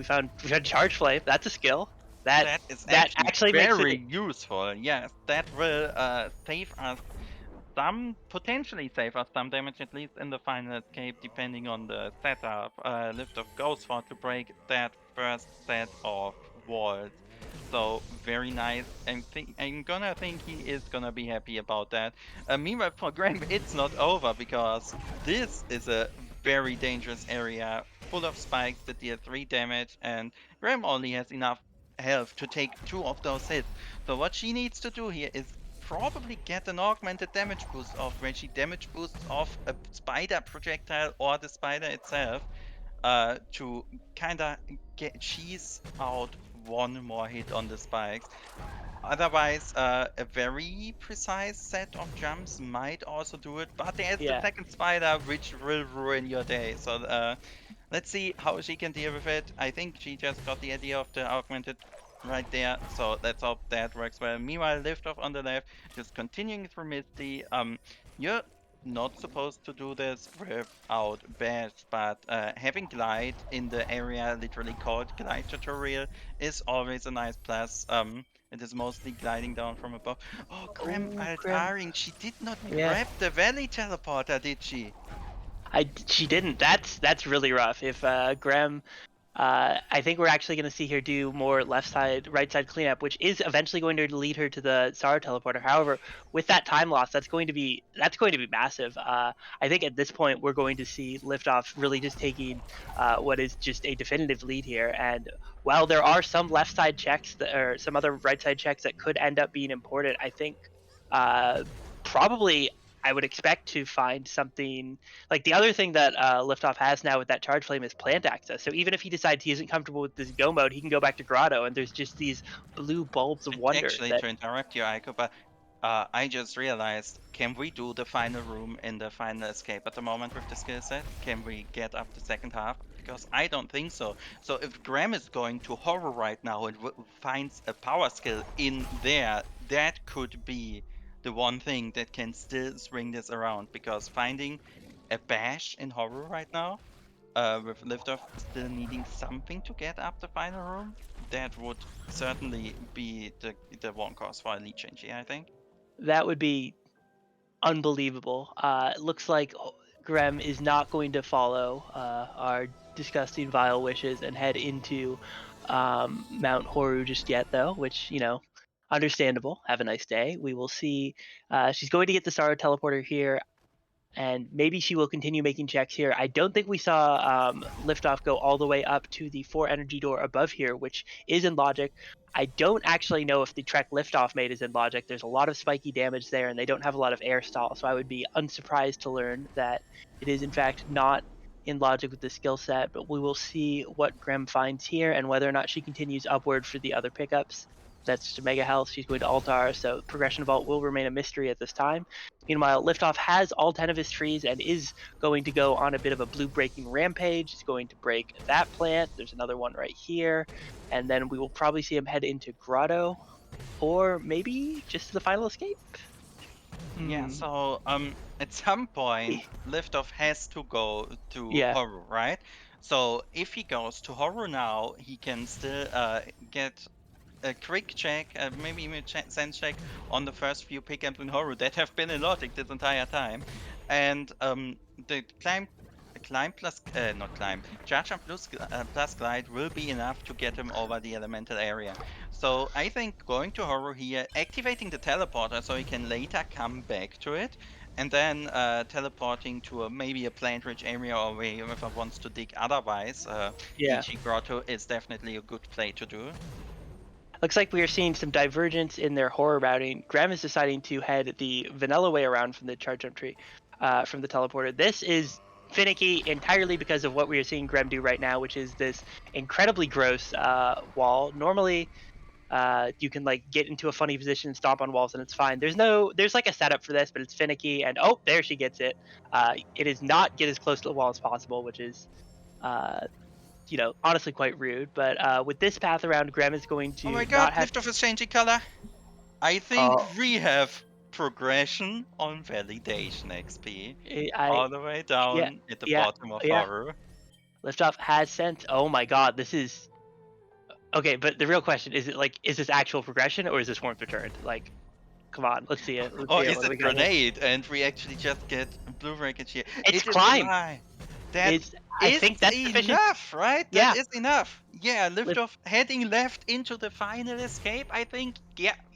charge flame. That's a skill. That is That actually makes very it. useful. Yes, that will save us potentially save us some damage, at least in the final escape, depending on the setup. Liftoff goes for to break that first set of walls. So very nice. I'm gonna think he is gonna be happy about that. Meanwhile, for Graham, it's not over, because this is a very dangerous area full of spikes that deal 3 damage, and Graham only has enough health to take 2 of those hits. So what she needs to do here is probably get an augmented damage boost off, where she damage boosts off a spider projectile or the spider itself, to kinda cheese out one more hit on the spikes. Otherwise, a very precise set of jumps might also do it, but there's the second spider, which will ruin your day. So let's see how she can deal with it. I think she just got the idea of the augmented right there, so let's hope that works well. Meanwhile, Liftoff on the left, just continuing through Misty. You're not supposed to do this without Bash, but having Glide in the area literally called Glide Tutorial is always a nice plus. It is mostly gliding down from above. Oh, Graham altaring. She did not grab the Valley Teleporter, did she? She didn't. That's really rough. If Graham, I think we're actually going to see her do more left side, right side cleanup, which is eventually going to lead her to the Sorrow teleporter. However, with that time loss, that's going to be massive. I think at this point we're going to see Liftoff really just taking what is just a definitive lead here. And while there are some left side checks or some other right side checks that could end up being important, I think probably I would expect to find something like the other thing that Liftoff has now with that charge flame is plant access. So even if he decides he isn't comfortable with this go mode, he can go back to Grotto, and there's just these blue bulbs of wonder. Actually, to interrupt you, Aiko, but I just realized, can we do the final room in the final escape at the moment with the skill set? Can we get up the second half? Because I don't think so. So if Graham is going to horror right now and finds a power skill in there, that could be the one thing that can still swing this around. Because finding a bash in horror right now, with Liftoff still needing something to get up the final room, that would certainly be the one cause for a lead change here, I think. That would be unbelievable. It looks like Graham is not going to follow our disgusting, vile wishes and head into Mount Horu just yet, though, which, understandable. Have a nice day. We will see. She's going to get the Sorrow teleporter here. and maybe she will continue making checks here. I don't think we saw Liftoff go all the way up to the 4 energy door above here, which is in logic. I don't actually know if the Trek Liftoff mate is in logic. There's a lot of spiky damage there, and they don't have a lot of air stall, so I would be unsurprised to learn that it is in fact not in logic with the skill set, but we will see what Grem finds here and whether or not she continues upward for the other pickups. That's just a mega health. She's going to Altar, so progression vault will remain a mystery at this time. Meanwhile, Liftoff has all 10 of his trees and is going to go on a bit of a blue breaking rampage. He's going to break that plant. There's another one right here. And then we will probably see him head into Grotto, or maybe just to the final escape. Yeah, so at some point Liftoff has to go to Yeah. Horror, right? So if he goes to Horror now, he can still get a quick check, maybe even a sense check on the first few pickups in Horror that have been in logic this entire time. And the charge jump plus glide will be enough to get him over the elemental area. So I think going to Horror here, activating the teleporter so he can later come back to it, and then teleporting to maybe a plant-rich area or wherever wants to dig otherwise, e.g. Grotto is definitely a good play to do. Looks like we are seeing some divergence in their horror routing. Grem is deciding to head the vanilla way around from the charge jump tree, from the teleporter. This is finicky entirely because of what we are seeing Grem do right now, which is this incredibly gross wall. Normally, you can like get into a funny position, stomp on walls, and it's fine. There's like a setup for this, but it's finicky. And oh, there she gets it. It is not get as close to the wall as possible, which is honestly quite rude. But with this path around, Grem is going to Oh my god, not have... Liftoff is changing color. I think we have progression on validation XP. All the way down at the bottom of Horror. Liftoff has sense. Oh my god, this is... Okay, but the real question is is this actual progression or is this warmth returned? Like, come on, let's see it. Is it grenade and we actually just get blue breakage here? It's climb. I think that's enough, right? Yeah. That is enough. Yeah, Liftoff heading left into the final escape, I think.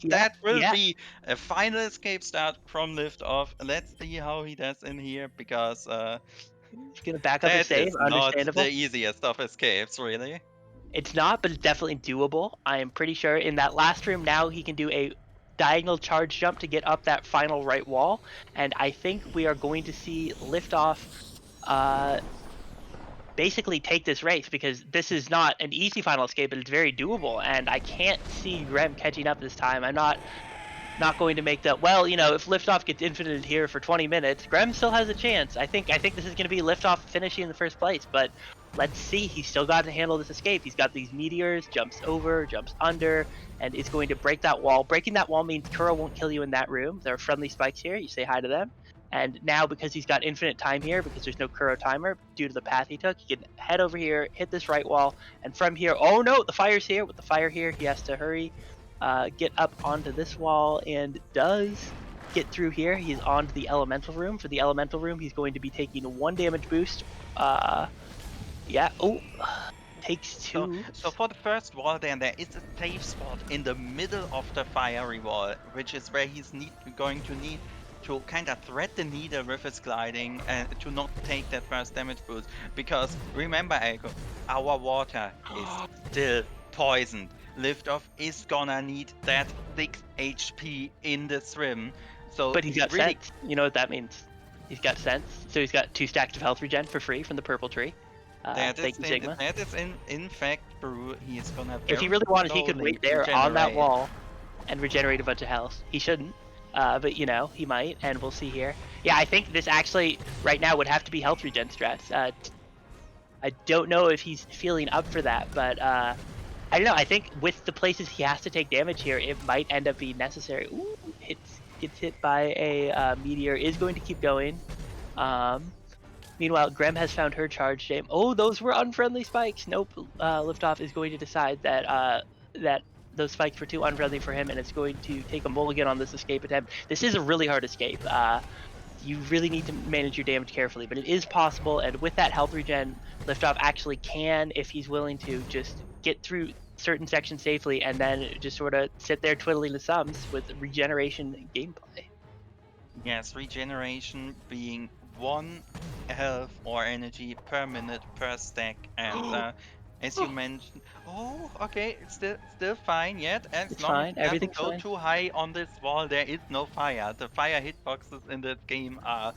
That will be a final escape start from Liftoff. Let's see how he does in here, because he's gonna back up his save. Understandable. Not the easiest of escapes, really. It's not, but it's definitely doable. I am pretty sure in that last room now he can do a diagonal charge jump to get up that final right wall, and I think we are going to see Liftoff basically take this race, because this is not an easy final escape, but it's very doable, and I can't see Grem catching up this time. I'm not going to make that... Well, if Liftoff gets infinited here for 20 minutes, Grem still has a chance. I think this is going to be Liftoff finishing in the first place, but let's see. He's still got to handle this escape. He's got these meteors, jumps over, jumps under, and is going to break that wall. Breaking that wall means Kuro won't kill you in that room. There are friendly spikes here. You say hi to them. And now, because he's got infinite time here, because there's no Kuro timer due to the path he took, he can head over here, hit this right wall, and from here... Oh no, the fire's here. With the fire here, he has to hurry. Get up onto this wall, and does get through here. He's on to the elemental room. For the elemental room, he's going to be taking 1 damage boost. Takes 2. So for the first wall there is a safe spot in the middle of the fiery wall, which is where he's going to need to kind of thread the needle with his gliding and to not take that first damage boost. Because remember, Eiko, our water is still poisoned. Liftoff is gonna need that 6 HP in the swim. So but he's got sense. You know what that means? He's got sense. So he's got 2 stacks of health regen for free from the purple tree. That is in fact true. He's gonna... If he really wanted, he could wait there on that wall and regenerate a bunch of health. He shouldn't. But he might, and we'll see here. Yeah, I think this actually right now would have to be health regen stress. I don't know if he's feeling up for that, but I don't know. I think with the places he has to take damage here, it might end up being necessary. Ooh, gets hit by a meteor. Is going to keep going. Meanwhile, Grem has found her charge gem. Oh, those were unfriendly spikes. Nope. Liftoff is going to decide that those spikes were too unfriendly for him, and it's going to take a mulligan on this escape attempt. This is a really hard escape. You really need to manage your damage carefully, but it is possible, and with that health regen, Liftoff actually can, if he's willing to, just get through certain sections safely and then just sort of sit there twiddling the thumbs with regeneration gameplay. Yes, regeneration being 1 health or energy per minute per stack, and as you mentioned, oh, okay, it's still fine yet. As It's long as fine. it doesn't Everything's go fine. too high on this wall, there is no fire. The fire hitboxes in this game are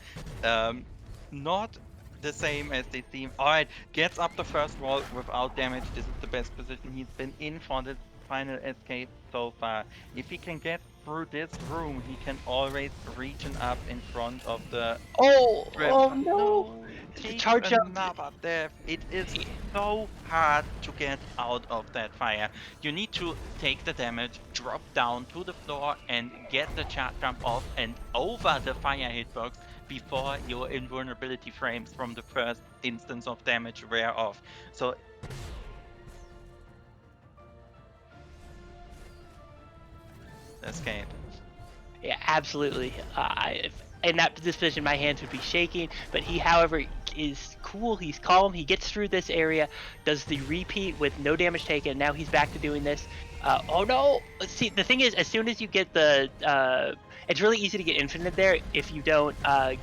not the same as they seem. All right, gets up the first wall without damage. This is the best position he's been in for this final escape so far. If he can get through this room, he can always region up in front of the Oh, Grim. oh But no! no, The takes charge jump. another death. It is so hard to get out of that fire. You need to take the damage, drop down to the floor, and get the charge jump off and over the fire hitbox before your invulnerability frames from the first instance of damage wear off. So escape. Yeah, absolutely. In that position, my hands would be shaking. But he, however, is cool. He's calm. He gets through this area, does the repeat with no damage taken. Now he's back to doing this. Oh no! Let's see. The thing is, as soon as you get the, it's really easy to get infinite there if you don't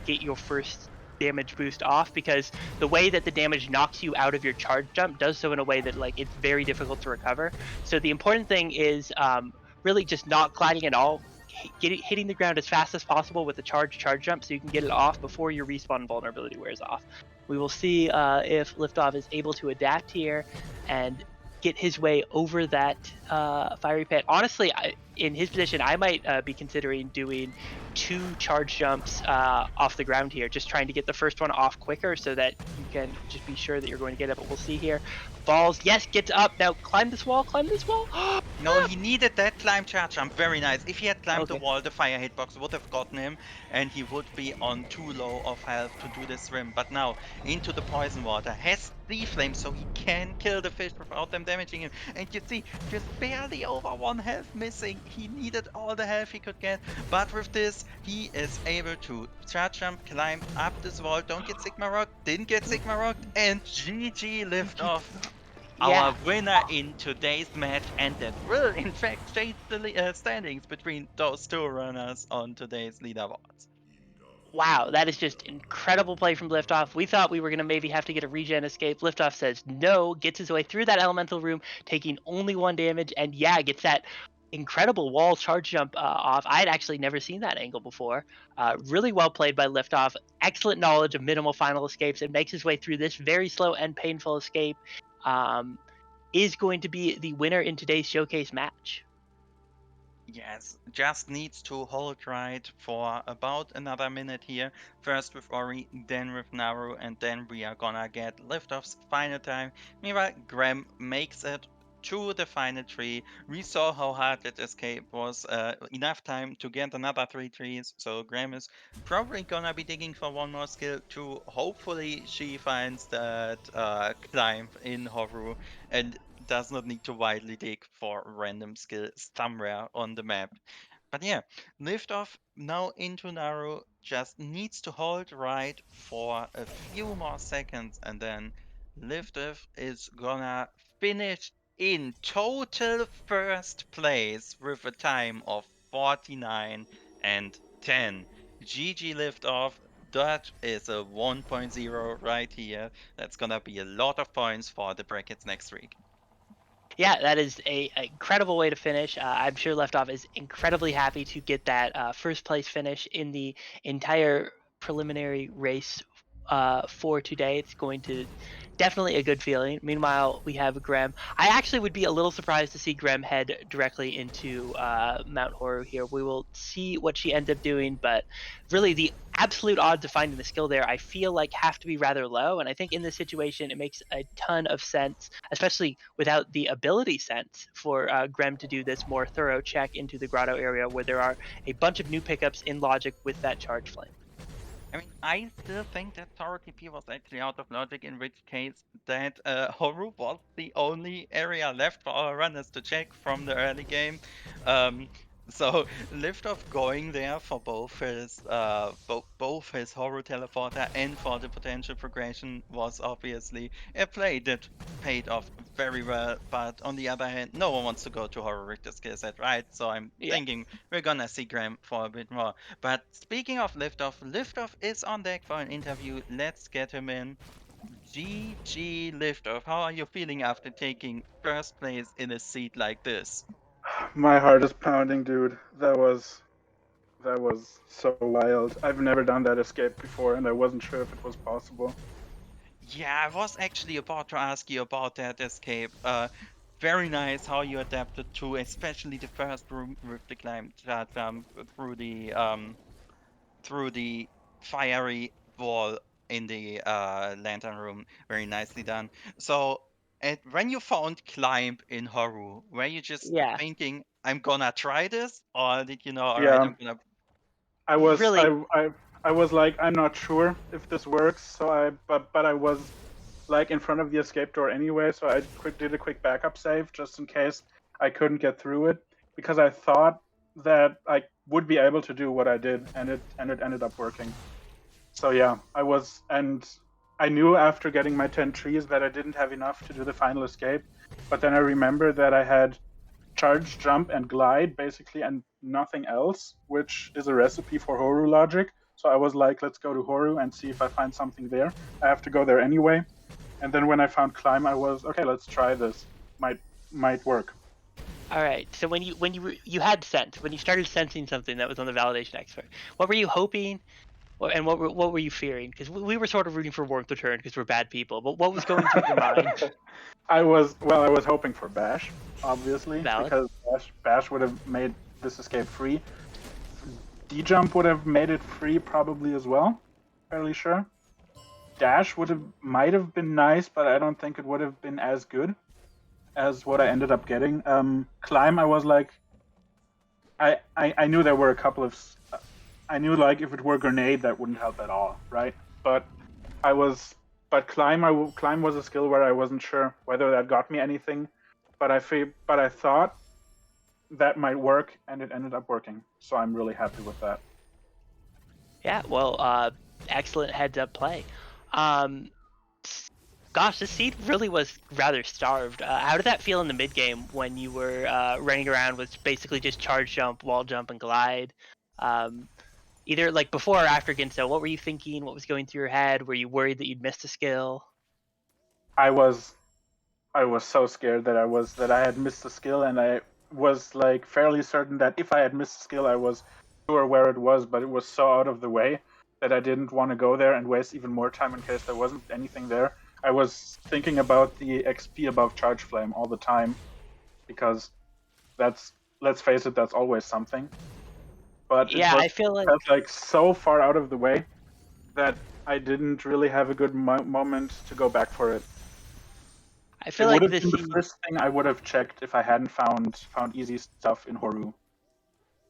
get your first damage boost off, because the way that the damage knocks you out of your charge jump does so in a way that like it's very difficult to recover. So the important thing is really just not gliding at all, hitting the ground as fast as possible with a charge jump so you can get it off before your respawn vulnerability wears off. We will see if Liftoff is able to adapt here and get his way over that fiery pit. Honestly, in his position, I might be considering doing 2 charge jumps off the ground here, just trying to get the first one off quicker so that you can just be sure that you're going to get it. But we'll see here. Balls, yes, gets up. Now climb this wall, climb this wall. No, he needed that climb charge jump. Very nice. If he had climbed the Okay. wall, the fire hitbox would have gotten him, and he would be on too low of health to do this swim. But now, into the poison water. Has the flame, so he can kill the fish without them damaging him. And you see, just barely over 1 health missing. He needed all the health he could get. But with this, he is able to charge jump, climb up this wall. Don't get Sigma Rock. Didn't get Sigma Rock. And GG lift off. Yeah. Our winner in today's match, and that will in fact change the standings between those 2 runners on today's leaderboards. Wow, that is just incredible play from Liftoff. We thought we were going to maybe have to get a regen escape. Liftoff says no, gets his way through that elemental room, taking only 1 damage, and yeah, gets that incredible wall charge jump off. I had actually never seen that angle before. Really well played by Liftoff. Excellent knowledge of minimal final escapes, and makes his way through this very slow and painful escape. Is going to be the winner in today's showcase match. Yes, just needs to hold right for about another minute here. First with Ori, then with Naru, and then we are gonna get Liftoff's final time. Meanwhile, Graham makes it to the final tree. We saw how hard that escape was. Enough time to get another 3 trees. So Graham is probably gonna be digging for 1 more skill too. Hopefully she finds that climb in Horu and does not need to widely dig for random skill somewhere on the map. But yeah, Liftoff now into Naru just needs to hold right for a few more seconds, and then Liftoff is gonna finish in total first place with a time of 49 and 10. GG Liftoff. That is a 1.0 right here. That's gonna be a lot of points for the brackets next week. Yeah, that is a incredible way to finish. I'm sure Leftoff is incredibly happy to get that first place finish in the entire preliminary race for today. It's going to definitely a good feeling. Meanwhile, we have Graham. I actually would be a little surprised to see Graham head directly into Mount Horu here. We will see what she ends up doing, but really the absolute odds of finding the skill there, I feel like have to be rather low. And I think in this situation, it makes a ton of sense, especially without the ability sense, for Grem to do this more thorough check into the grotto area where there are a bunch of new pickups in logic with that charge flame. I mean, I still think that Tower TP was actually out of logic, in which case that Horu was the only area left for our runners to check from the early game. So Liftoff going there for both his both his horror teleporter and for the potential progression was obviously a play that paid off very well. But on the other hand, no one wants to go to horror with the skill set, right? So I'm Yeah. thinking we're gonna see Graham for a bit more. But speaking of Liftoff, Liftoff is on deck for an interview. Let's get him in. GG Liftoff, how are you feeling after taking first place in a seat like this? My heart is pounding, dude. That was so wild. I've never done that escape before, and I wasn't sure if it was possible. Yeah, I was actually about to ask you about that escape. Very nice how you adapted to, especially the first room with the climb through the fiery wall in the lantern room. Very nicely done. So, and when you found climb in Haru, were you just Yeah. thinking, "I'm gonna try this," or did you know, all right, Yeah, I'm gonna I was Really? I was like, I'm not sure if this works. So but I was like in front of the escape door anyway. So I did a quick backup save just in case I couldn't get through it, because I thought that I would be able to do what I did, and it ended up working. So yeah, I knew after getting my 10 trees that I didn't have enough to do the final escape, but then I remembered that I had charge, jump, and glide basically, and nothing else, which is a recipe for Horu logic. So I was like, let's go to Horu and see if I find something there. I have to go there anyway. And then when I found climb, I was okay. Let's try this. Might work. All right. So when you had sense, when you started sensing something that was on the validation expert, what were you hoping, and what were you fearing? Because we were sort of rooting for Warmth Return because we're bad people. But what was going through your mind? I was hoping for Bash, obviously, Valid. because Bash would have made this escape free. D-Jump would have made it free probably as well, fairly sure. Dash might have been nice, but I don't think it would have been as good as what I ended up getting. Climb, I was like, I knew there were a couple of, I knew like if it were grenade that wouldn't help at all, right? But climb was a skill where I wasn't sure whether that got me anything, but I thought that might work, and it ended up working. So I'm really happy with that. Yeah. Well, excellent heads-up play. Gosh, this seed really was rather starved. How did that feel in the mid game when you were running around with basically just charge jump, wall jump, and glide? Either like before or after Ginso, what were you thinking? What was going through your head? Were you worried that you'd missed a skill? I was so scared that I had missed a skill, and I was like fairly certain that if I had missed a skill, I was sure where it was, but it was so out of the way that I didn't want to go there and waste even more time in case there wasn't anything there. I was thinking about the XP above Charge Flame all the time, because let's face it, that's always something. But Yeah, I feel like felt like so far out of the way that I didn't really have a good moment to go back for it. I feel It like would have this been the seed. first thing I would have checked if I hadn't found easy stuff in Horu.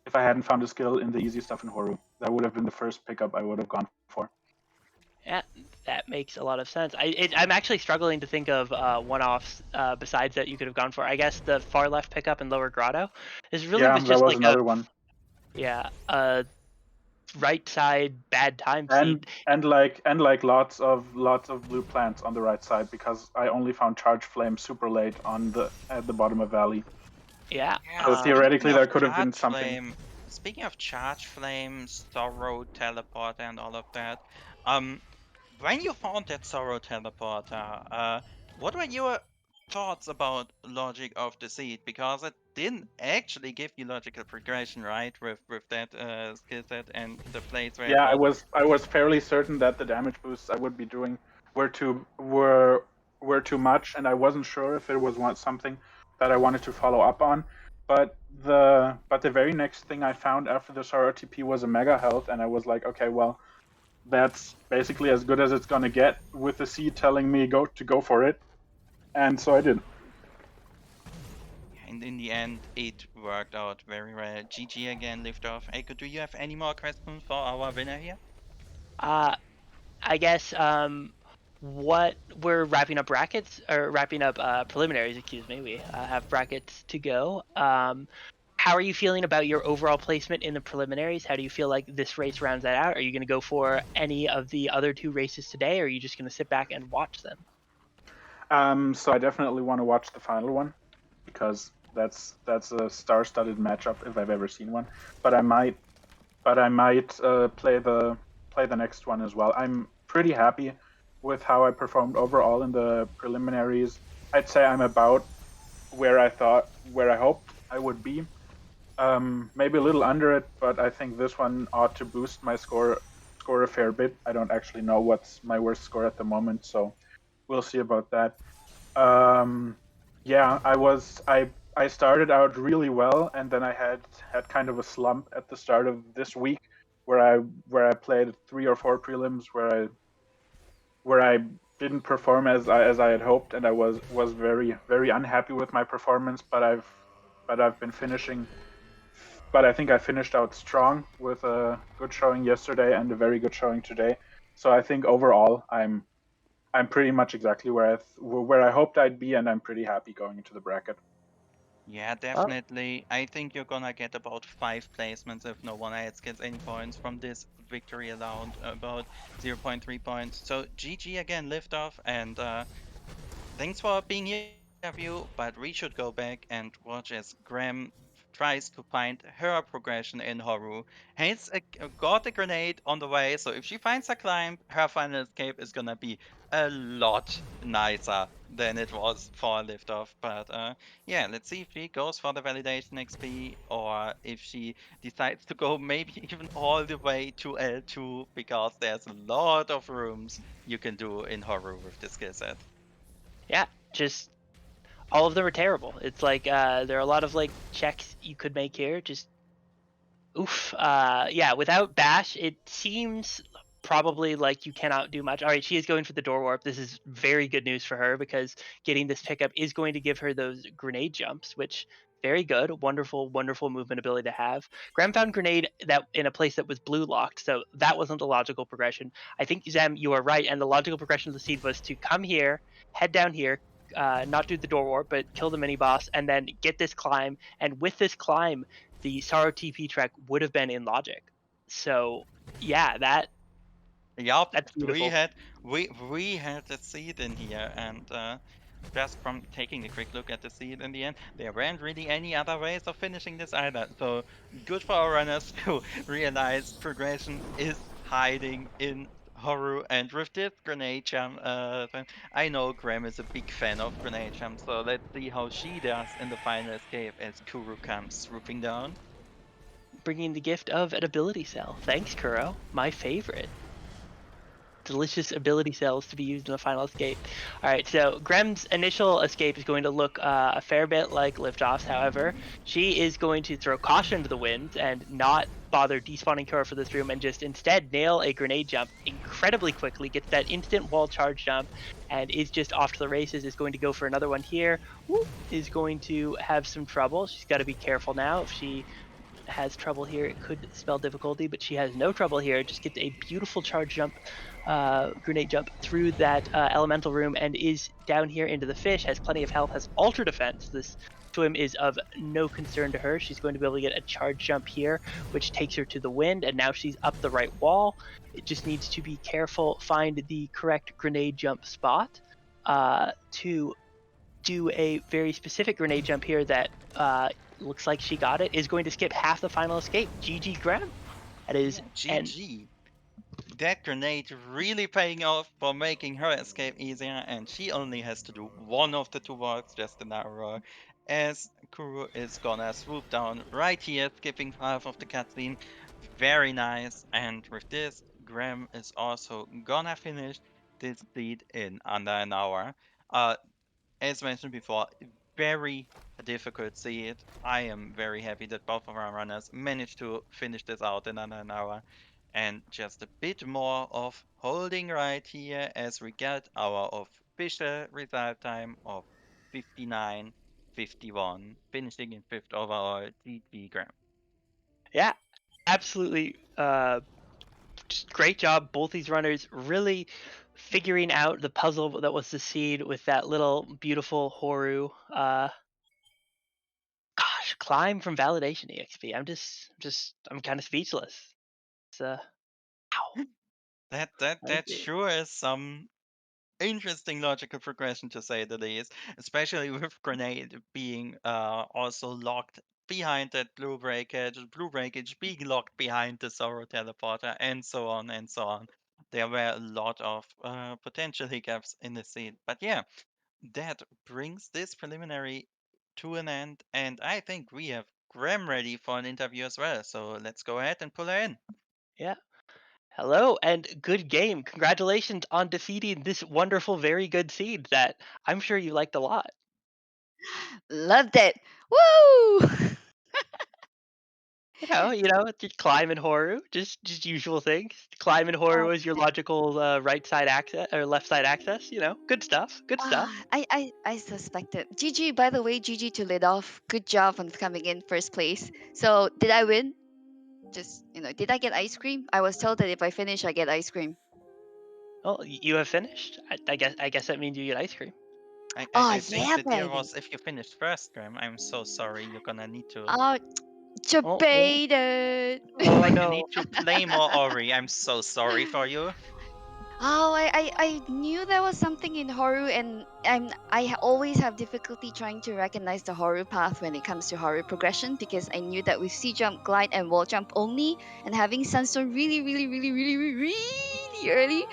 If I hadn't found a skill in the easy stuff in Horu, that would have been the first pickup I would have gone for. Yeah, that makes a lot of sense. I'm actually struggling to think of one-offs besides that you could have gone for. I guess the far left pickup in Lower Grotto is really Yeah, was that just was like another one. right side bad time And seed. and like lots of blue plants on the right side, because I only found Charge Flame super late at the bottom of Valley. Yeah. So speaking theoretically, of there could have been Charge something. Flame, speaking of Charge Flame, Sorrow Teleporter, and all of that, when you found that Sorrow Teleporter, what were your thoughts about logic of the seed? Because it didn't actually give you logical progression, right? With that skill set and the place where it Yeah, was. I was fairly certain that the damage boosts I would be doing were too much, and I wasn't sure if it was something that I wanted to follow up on. But the very next thing I found after the Sorrow TP was a Mega Health, and I was like, okay, well, that's basically as good as it's gonna get with the seed telling me go for it, and so I did. And in the end, it worked out very well. GG again, Liftoff. Eiko, do you have any more questions for our winner here? I guess what we're wrapping up brackets or wrapping up preliminaries. Excuse me. We have brackets to go. How are you feeling about your overall placement in the preliminaries? How do you feel like this race rounds that out? Are you going to go for any of the other 2 races today, or are you just going to sit back and watch them? So I definitely want to watch the final one because that's a star-studded matchup if I've ever seen one. But I might play the next one as well. I'm pretty happy with how I performed overall in the preliminaries. I'd say I'm about where I hoped I would be. Maybe a little under it, but I think this one ought to boost my score a fair bit. I don't actually know what's my worst score at the moment, so we'll see about that. Yeah, I started out really well, and then I had kind of a slump at the start of this week where I played 3 or 4 prelims where I didn't perform as I had hoped, and I was very very unhappy with my performance. But I've been finishing. But I think I finished out strong with a good showing yesterday and a very good showing today. So I think overall I'm pretty much exactly where I hoped I'd be, and I'm pretty happy going into the bracket. Yeah, definitely. I think you're gonna get about 5 placements if no one else gets any points from this victory alone, about 0.3 points. So GG again, Liftoff, and thanks for being here, you. But we should go back and watch as Graham tries to find her progression in Horu. Hayes got a grenade on the way, so if she finds a climb, her final escape is gonna be a lot nicer than it was for Liftoff. But yeah, let's see if she goes for the validation XP or if she decides to go maybe even all the way to L2, because there's a lot of rooms you can do in Horu with this skill set. Yeah, just all of them are terrible. It's like there are a lot of like checks you could make here. Just oof. Yeah, without Bash, it seems probably like you cannot do much. All right, she is going for the door warp. This is very good news for her because getting this pickup is going to give her those grenade jumps, which very good, wonderful, wonderful movement ability to have. Graham found grenade that in a place that was blue locked, so that wasn't the logical progression. I think Zem, you are right, and the logical progression of the seed was to come here, head down here, not do the door warp, but kill the mini boss, and then get this climb. And with this climb, the Sorrow TP track would have been in logic. So yeah, Yup, that's beautiful. we had the seed in here, and just from taking a quick look at the seed in the end, there weren't really any other ways of finishing this either. So good for our runners to realize progression is hiding in Horu, and with this grenade jump, I know Graham is a big fan of grenade jump, so let's see how she does in the final escape as Kuru comes swooping down. Bringing the gift of an ability cell. Thanks, Kuro. My favorite. Delicious ability cells to be used in the final escape. All right, so Graham's initial escape is going to look a fair bit like Liftoff's. However, she is going to throw caution to the wind and not bother despawning Kuro for this room, and just instead nail a grenade jump incredibly quickly, gets that instant wall charge jump, and is just off to the races. Is going to go for another one here. Whoop, is going to have some trouble. She's got to be careful now. If she has trouble here, it could spell difficulty, but she has no trouble here. Just gets a beautiful charge jump, grenade jump through that elemental room, and is down here into the fish. Has plenty of health, has ultra defense. This swim is of no concern to her. She's going to be able to get a charge jump here, which takes her to the wind, and now she's up the right wall. It just needs to be careful, find the correct grenade jump spot to do a very specific grenade jump here that looks like she got it. Is going to skip half the final escape. GG Graham. That is GG. That grenade really paying off for making her escape easier, and she only has to do one of the 2 walks, just an hour, as Kuru is gonna swoop down right here, skipping half of the cutscene. Very nice, and with this, Graham is also gonna finish this lead in under an hour. As mentioned before, very difficult seed. I am very happy that both of our runners managed to finish this out in under an hour. And just a bit more of holding right here as we get our official result time of 59:51, finishing in 5th overall. GG Graham. yeah, absolutely. Just great job, both these runners really figuring out the puzzle that was the seed with that little beautiful Horu. Gosh, climb from validation EXP. I'm kind of speechless. It's wow. That sure is some interesting logical progression, to say the least, especially with Grenade being also locked behind that blue breakage being locked behind the Zorro teleporter, and so on and so on. There were a lot of potential hiccups in the scene. But yeah, that brings this preliminary to an end, and I think we have Graham ready for an interview as well. So let's go ahead and pull her in. Yeah. Hello and good game. Congratulations on defeating this wonderful, very good seed that I'm sure you liked a lot. Loved it. Woo! Just climb and Horu, just usual things. Climb and Horu is your logical right side access or left side access. Good stuff. Good stuff. I suspected. GG, by the way, GG to lead off. Good job on coming in first place. So, did I win? Just, did I get ice cream? I was told that if I finish, I get ice cream. Well, you have finished. I guess that means you get ice cream. I think yeah, the deal baby. was if you finished first, Graham. I'm so sorry. You're gonna need to. Oh, debated. Oh You no. need to play more Ori. I'm so sorry for you. Oh, I knew there was something in Horu, and I always have difficulty trying to recognize the Horu path when it comes to Horu progression, because I knew that with sea jump, glide, and wall jump only, and having Sunstone really, really, really, really, really, really early,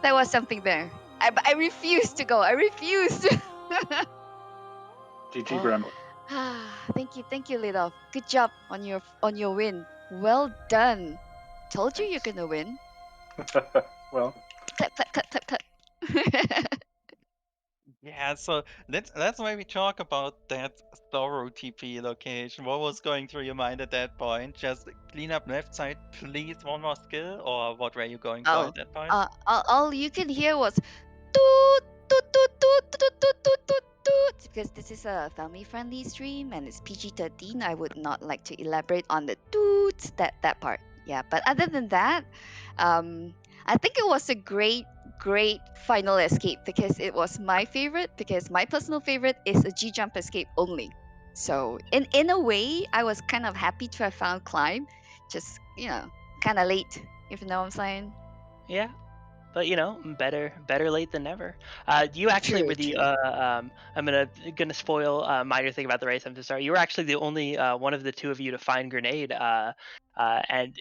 there was something there. I refused to go. I refused. GG, Grim. Thank you, Lidoff. Good job on your win. Well done. Told you you're gonna win. Well, Clap, clap, clap, clap, clap. Yeah, so let's maybe talk about that thorough TP location. What was going through your mind at that point? Just clean up left side, please, one more skill, or what were you going for at that point? All you can hear was toot toot toot toot toot toot toot toot toot, because this is a family-friendly stream and it's PG-13. I would not like to elaborate on the toots, that part. Yeah, but other than that, I think it was a great final escape, because it was my favorite, because my personal favorite is a G jump escape only. So in a way, I was kind of happy to have found climb, just kind of late, if you know what I'm saying. Yeah, but better late than never. You actually True, were the true. I'm gonna spoil a minor thing about the race. I'm so sorry. You were actually the only one of the two of you to find Grenade, and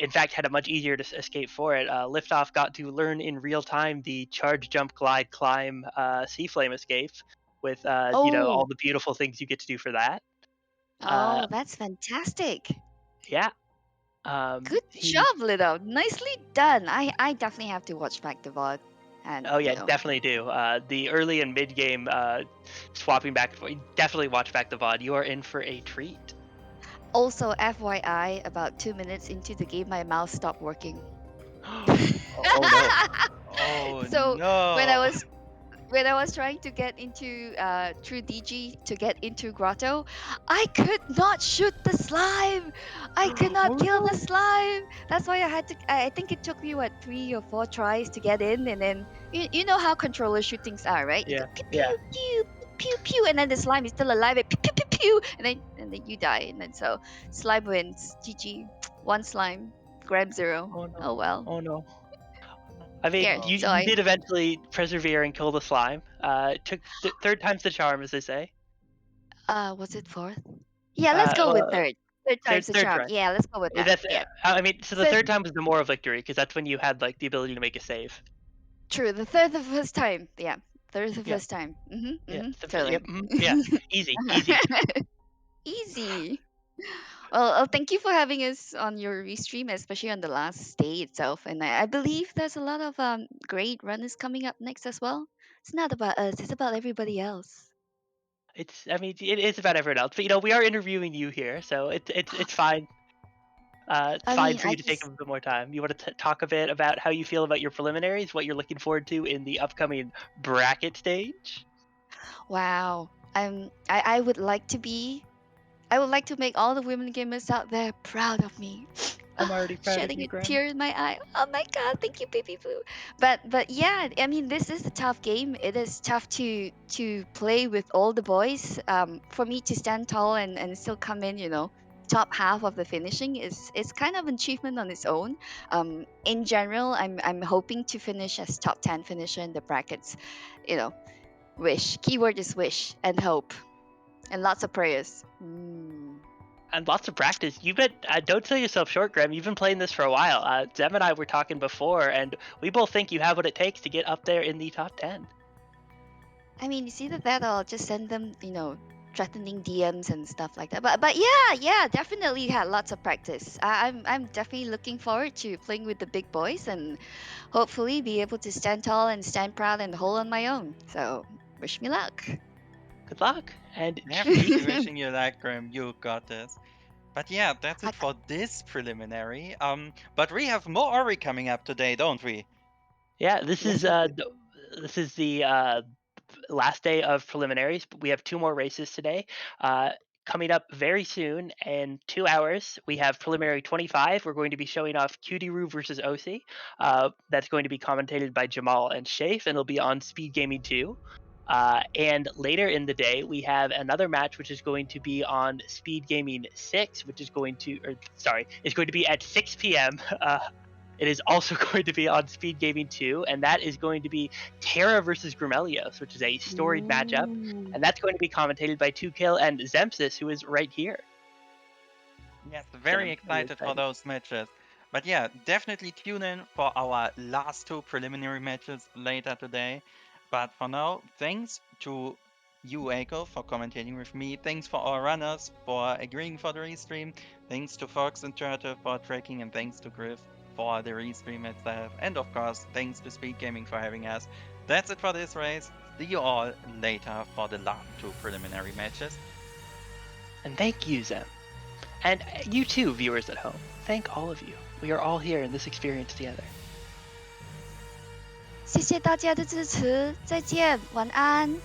in fact had a much easier to escape for it. Liftoff got to learn in real time the charge, jump, glide, climb, sea flame escape with all the beautiful things you get to do for that. That's fantastic. Yeah. Good job, Lido. Nicely done. I definitely have to watch back the VOD. And Oh yeah, definitely do. The early and mid game swapping back, definitely watch back the VOD. You are in for a treat. Also, FYI, about 2 minutes into the game, my mouse stopped working. Oh no. Oh So no! when I was trying to get into through DG to get into Grotto, I could not shoot the slime. I could not kill the slime. That's why I had to. I think it took me 3 or 4 tries to get in, and then you know how controller shootings are, right? You Yeah, go pew, yeah. pew, pew, pew, and then the slime is still alive. And pew, pew, pew, pew, and then you die, and then so slime wins. GG. 1 slime. Grab 0. Oh no. Oh well. Oh no. I mean, Here, you, so you did eventually persevere and kill the slime. It took third time's the charm, as they say. Was it 4th? Yeah, let's go with 3rd. 3rd time's the third charm. try. Yeah, let's go with that. That's Yeah. I mean, so the Third- third time was the moral victory because that's when you had the ability to make a save. True. The 3rd the first time. Yeah. 3rd the Yeah. first time. Yeah. Totally. Yep. Yeah. Easy. Easy. Well, thank you for having us on your restream, especially on the last day itself. And I believe there's a lot of great runners coming up next as well. It's not about us; it's about everybody else. It is about everyone else, but we are interviewing you here, so it's fine. It's fine for you to take a bit more time. You want to talk a bit about how you feel about your preliminaries, what you're looking forward to in the upcoming bracket stage? Wow. I would like to make all the women gamers out there proud of me. I'm already proud of shedding you, a Graham. tear in my eye. Oh my god, thank you, baby blue. But yeah, I mean, this is a tough game. It is tough to play with all the boys. For me to stand tall and still come in, top half of the finishing is kind of an achievement on its own. In general, I'm hoping to finish as top 10 finisher in the brackets. Wish. Keyword is wish and hope, and lots of prayers. And lots of practice. Don't sell yourself short, Graham. You've been playing this for a while. Zem and I were talking before, and we both think you have what it takes to get up there in the top 10. I mean, it's either that or I'll just send them, threatening DMs and stuff like that. But yeah, definitely had lots of practice. I'm definitely looking forward to playing with the big boys and hopefully be able to stand tall and stand proud and hold on my own. So wish me luck. Good luck. And Definitely wishing you luck, Graham. You got this. But yeah, that's I- it for this preliminary. But we have more Ori coming up today, don't we? yeah, this Yes, is the last day of preliminaries, but we have 2 more races today. Coming up very soon in 2 hours, we have preliminary 25. We're going to be showing off Cutie-Roo versus OC. That's going to be commentated by Jamal and Shafe, and it'll be on SpeedGaming 2. And later in the day, we have another match which is going to be on SpeedGaming 6, which is going to, is going to be at 6 p.m. It is also going to be on SpeedGaming 2, and that is going to be Terra versus Grimelios, which is a storied matchup, Ooh. and that's going to be commentated by 2Kill and Zempsis, who is right here. Yes, Gonna very be excited for exciting. those matches. But yeah, definitely tune in for our last 2 preliminary matches later today. But for now, thanks to you, Eiko, for commentating with me. Thanks for our runners for agreeing for the restream. Thanks to Fox and Turtle for tracking, and thanks to Griff for the restream itself. And of course, thanks to SpeedGaming for having us. That's it for this race. See you all later for the last 2 preliminary matches. And thank you, Zem. And you too, viewers at home. Thank all of you. We are all here in this experience together. 谢谢大家的支持，再见，晚安。